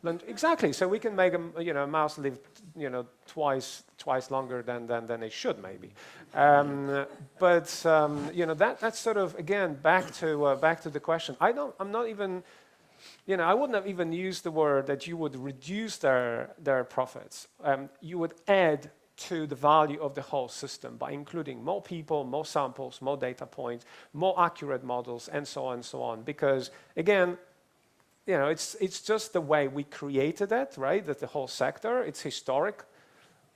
longevity. Exactly. So we can make a mouse live, twice longer than they should, maybe. But that's sort of, again, back to the question. I'm not even, I wouldn't have even used the word that you would reduce their profits. You would add to the value of the whole system by including more people, more samples, more data points, more accurate models, and so on and so on. Because again, it's just the way we created it, right? That the whole sector, it's historic.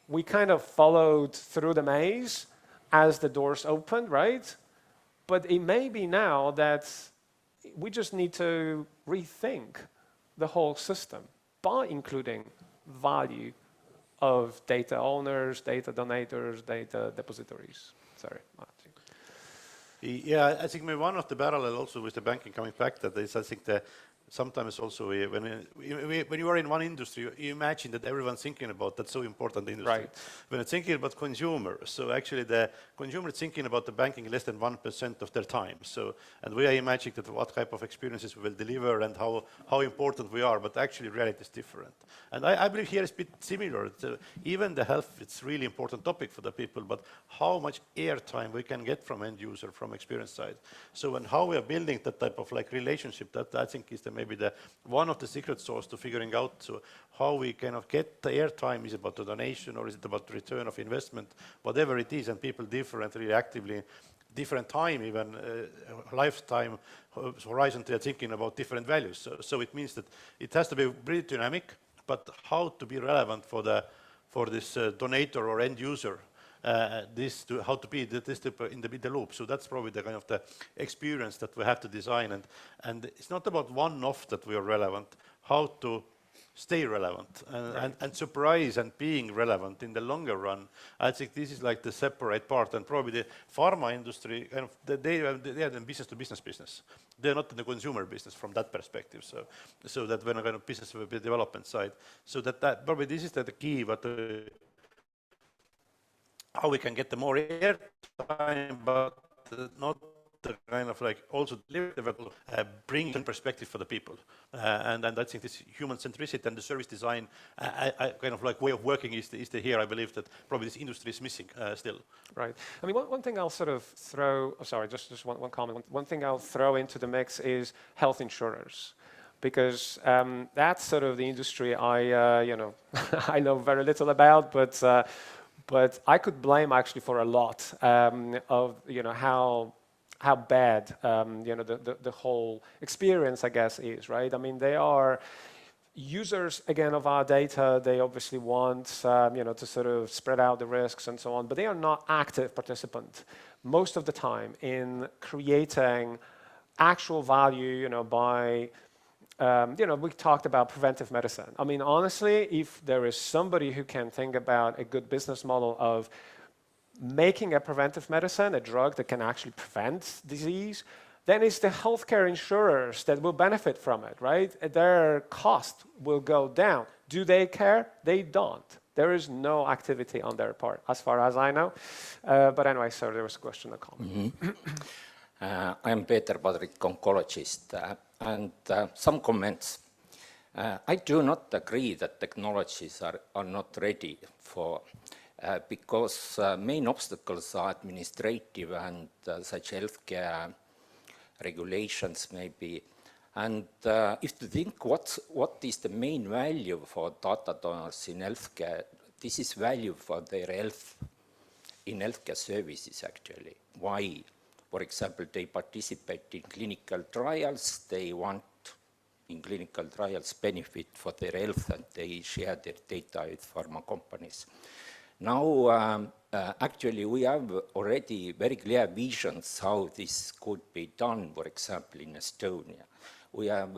We kind of followed through the maze as the doors opened, right? But it may be now that we just need to rethink the whole system by including value of data owners, data donators, data depositories. Sorry, Maciej. Yeah, I think maybe one of the parallel also with the banking coming back, that is, I think sometimes also when you are in one industry, you imagine that everyone's thinking about that so important industry. Right. When it's thinking about consumers, so actually the consumer is thinking about the banking less than 1% of their time. So, and we are imagining that what type of experiences we will deliver and how important we are, but actually reality is different. And I believe here is a bit similar. Even the health, it's really important topic for the people, but how much airtime we can get from end user, from experience side. So, and how we are building that type of relationship, that I think is maybe one of the secret sauce to figuring out how we kind of get the airtime. Is it about the donation, or is it about the return of investment? Whatever it is, and people differently, actively, different time, even lifetime horizon, they are thinking about different values. So it means that it has to be pretty dynamic, but how to be relevant for this donator or end user. How to be in the loop. So that's probably the kind of the experience that we have to design, and it's not about one-off that we are relevant. How to stay relevant and surprise and being relevant in the longer run. I think this is like the separate part, and probably the pharma industry, kind of, they are in business to business. They're not in the consumer business from that perspective. So that when a kind of business development side, so that probably this is the key, but how we can get the more airtime, but not the kind of like also develop, bring in perspective for the people. And I think this human centricity and the service design, kind of like way of working is the here. I believe that probably this industry is missing still. Right. I mean, one thing I'll sort of throw, just one comment. One thing I'll throw into the mix is health insurers. Because that's sort of the industry I, I know very little about, but I could blame actually for a lot of, how bad, the whole experience, I guess, is, right? I mean, they are users, again, of our data. They obviously want, to sort of spread out the risks and so on, but they are not active participant most of the time in creating actual value, by, we talked about preventive medicine. I mean, honestly, if there is somebody who can think about a good business model of making a preventive medicine, a drug that can actually prevent disease, then it's the healthcare insurers that will benefit from it, right? Their cost will go down. Do they care? They don't. There is no activity on their part, as far as I know. But anyway, so there was a question, a comment. I'm Peter Padrik, oncologist, and some comments. I do not agree that technologies are not ready for because main obstacles are administrative and such healthcare regulations maybe. And if you think what is the main value for data donors in healthcare, this is value for their health in healthcare services actually. Why? For example, they participate in clinical trials, they want in clinical trials benefit for their health and they share their data with pharma companies. Now, actually, we have already very clear visions how this could be done, for example, in Estonia. We have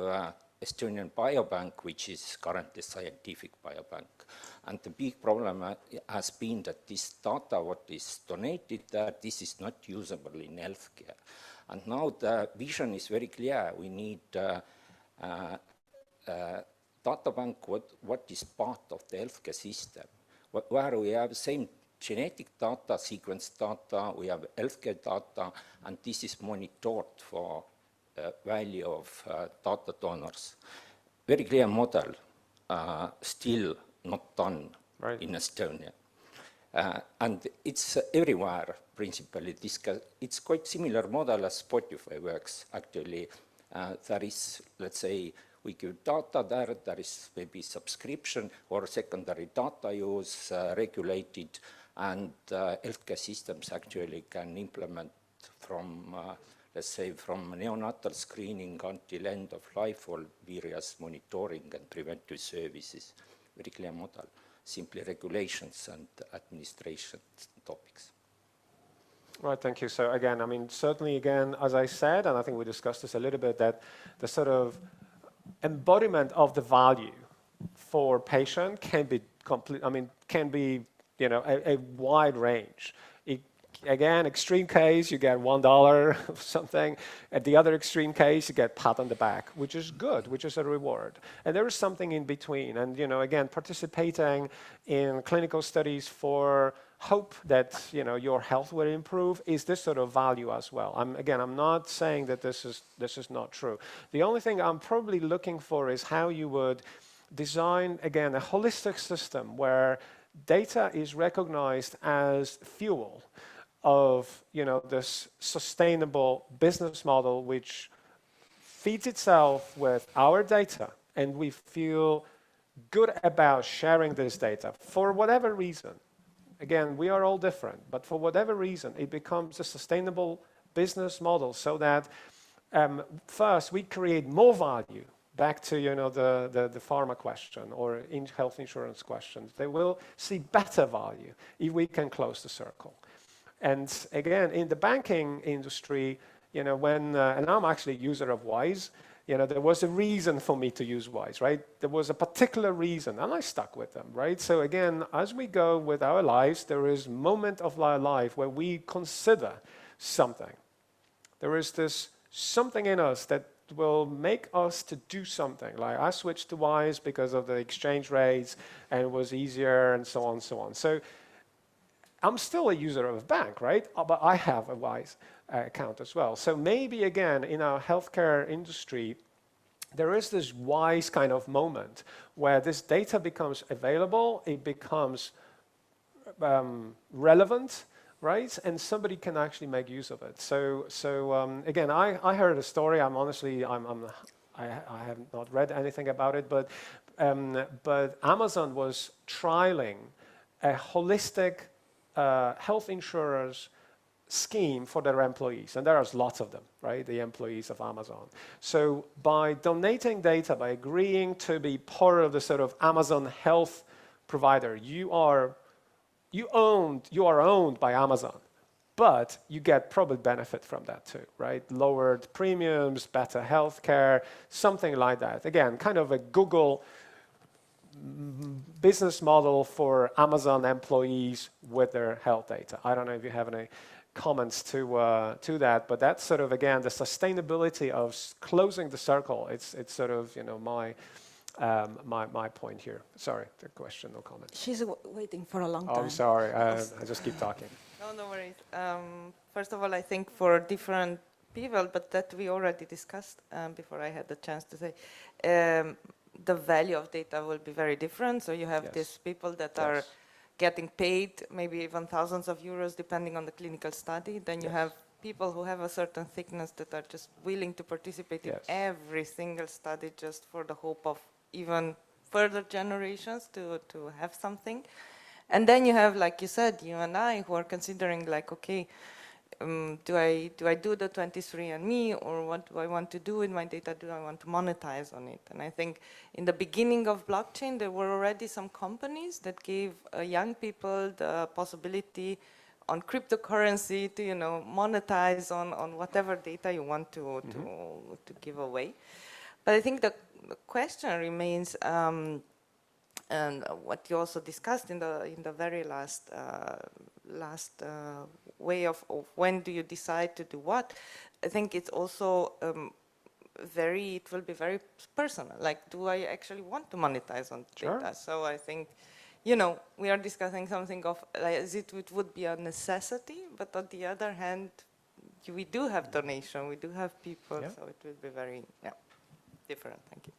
Estonian biobank, which is currently scientific biobank. And the big problem has been that this data, what is donated there, this is not usable in healthcare. And now the vision is very clear. We need data bank, what is part of the healthcare system, where we have same genetic data, sequence data, we have healthcare data, and this is monitored for value of data donors. Very clear model, still not done in Estonia. And it's everywhere, principally. It's quite similar model as Spotify works, actually. There is, let's say, we give data there is maybe subscription or secondary data use regulated, and healthcare systems actually can implement from, let's say, from neonatal screening until end of life or various monitoring and preventive services. Very clear model, simply regulations and administration topics. Right, thank you. So again, I mean, certainly again, as I said, and I think we discussed this a little bit, that the sort of embodiment of the value for patient can be complete, I mean, can be, a wide range. Again, extreme case, you get $1 or something. At the other extreme case, you get pat on the back, which is good, which is a reward. And there is something in between. And, again, participating in clinical studies for hope that, your health will improve is this sort of value as well. I'm not saying that this is not true. The only thing I'm probably looking for is how you would design, again, a holistic system where data is recognized as fuel of this sustainable business model which feeds itself with our data, and we feel good about sharing this data for whatever reason. Again, we are all different, but for whatever reason, it becomes a sustainable business model so that first we create more value. Back to the pharma question or in health insurance questions, they will see better value if we can close the circle. And again, in the banking industry, when and I'm actually a user of Wise, You know, there was a reason for me to use WISE, right? There was a particular reason, and I stuck with them, right? So again, as we go with our lives, there is a moment of our life where we consider something. There is this something in us that will make us to do something. Like I switched to WISE because of the exchange rates, and it was easier, and so on and so on. So I'm still a user of a bank, right? But I have a WISE account as well. So maybe again, in our healthcare industry, there is this WISE kind of moment where this data becomes available, it becomes relevant, right? And somebody can actually make use of it. So again, I heard a story. I have not read anything about it, but Amazon was trialing a holistic health insurers scheme for their employees, and there are lots of them, right? The employees of Amazon. So by donating data, by agreeing to be part of the sort of Amazon health provider, you are owned by Amazon, but you get probably benefit from that too, right? Lowered premiums, better healthcare, something like that. Again, kind of a Google business model for Amazon employees with their health data. I don't know if you have any comments to that, but that's sort of, again, the sustainability of closing the circle. It's sort of, you know, my point here. Sorry, the question, no comment. She's waiting for a long time. Oh, I'm sorry. I just keep talking. No worries. First of all, I think for different people, but that we already discussed before I had the chance to say, the value of data will be very different. So you have these people that are getting paid maybe even thousands of euros depending on the clinical study. Then you have people who have a certain thickness that are just willing to participate in every single study just for the hope of even further generations to have something. And then you have, like you said, you and I, who are considering like, okay, do I do the 23andMe, or what do I want to do with my data? Do I want to monetize on it? And I think in the beginning of blockchain, there were already some companies that gave young people the possibility on cryptocurrency to, you know, monetize on whatever data you want to give away. But I think the question remains, and what you also discussed in the very last way of when do you decide to do what. I think it's also it will be very personal. Like, do I actually want to monetize on data? So I think, you know, we are discussing something of as it would be a necessity, but on the other hand, we do have donation, we do have people, so it will be very different. Thank you.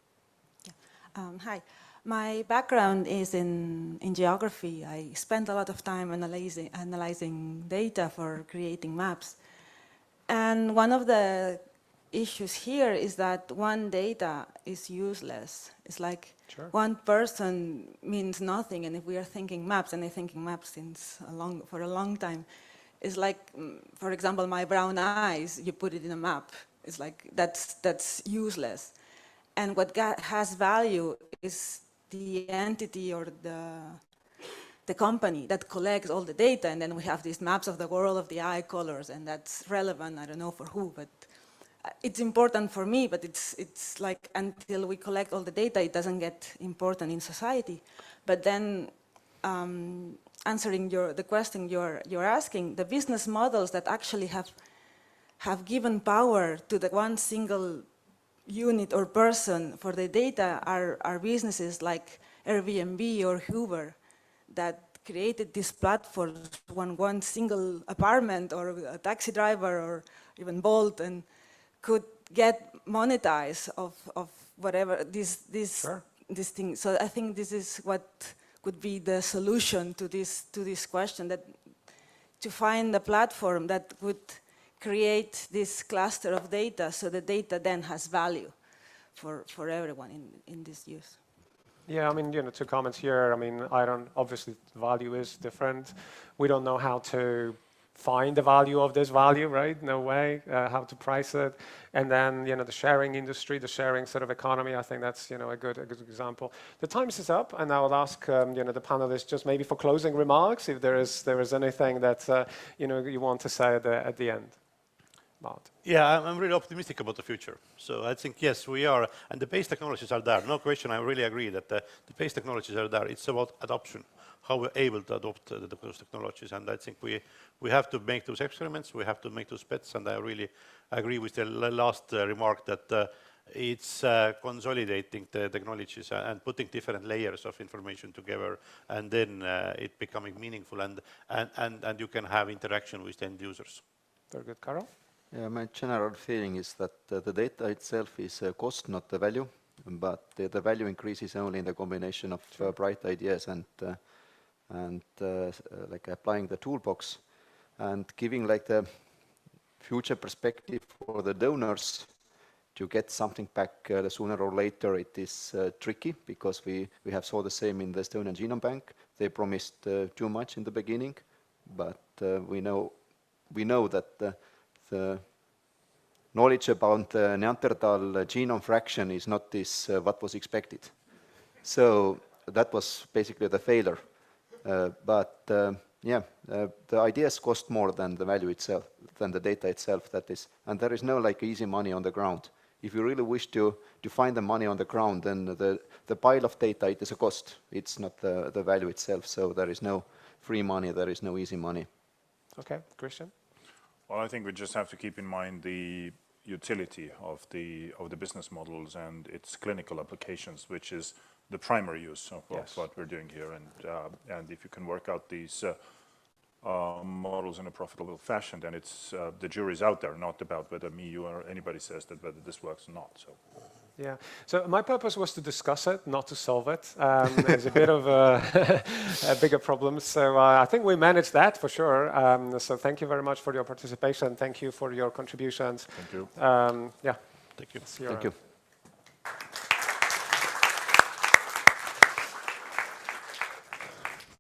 Hi. My background is in geography. I spent a lot of time analyzing data for creating maps. And one of the issues here is that one data is useless. It's like one person means nothing. And if we are thinking maps, and I'm thinking maps for a long time, it's like, for example, my brown eyes, you put it in a map. It's like, that's useless. And what has value is the entity or the company that collects all the data, and then we have these maps of the world of the eye colors, and that's relevant, I don't know for who, but it's important for me, but it's like until we collect all the data, it doesn't get important in society. But then answering the question you're asking, the business models that actually have given power to the one single unit or person for the data are businesses like Airbnb or Uber that created these platforms, one single apartment or a taxi driver or even Bolt, and could get monetized of whatever this thing. So I think this is what could be the solution to this question, that to find a platform that would create this cluster of data, so the data then has value for everyone in this use. Yeah, I mean, you know, 2 comments here. I mean, obviously value is different. We don't know how to find the value of this value, right? No way, how to price it. And then, you know, the sharing industry, the sharing sort of economy, I think that's, you know, a good example. The time is up, and I will ask, you know, the panelists just maybe for closing remarks, if there is anything that, you know, you want to say at the end. Mart? Yeah, I'm really optimistic about the future. So I think, yes, we are, and the base technologies are there. No question, I really agree that the base technologies are there. It's about adoption, how we're able to adopt those technologies. And I think we have to make those experiments, we have to make those bets, and I really agree with the last remark that it's consolidating the technologies and putting different layers of information together, and then it becoming meaningful, and you can have interaction with the end users. Very good. Kaarel? Yeah, my general feeling is that the data itself is a cost, not the value, but the value increases only in the combination of bright ideas and like applying the toolbox and giving like the future perspective for the donors to get something back sooner or later. It is tricky because we have saw the same in the Estonian Genome Bank. They promised too much in the beginning, but we know that the knowledge about the Neanderthal genome fraction is not this what was expected. So that was basically the failure. The ideas cost more than the value itself, than the data itself. That is, and there is no like easy money on the ground. If you really wish to find the money on the ground, then the pile of data, it is a cost. It's not the value itself. So there is no free money. There is no easy money. Okay, Kristjan? Well, I think we just have to keep in mind the utility of the business models and its clinical applications, which is the primary use of what we're doing here. And if you can work out these models in a profitable fashion, then it's the jury's out there, not about whether me, you, or anybody says that whether this works or not. So. Yeah, so my purpose was to discuss it, not to solve it. It's a bit of a bigger problem. So I think we managed that for sure. So thank you very much for your participation. Thank you for your contributions. Thank you. Yeah. Thank you. Thank you.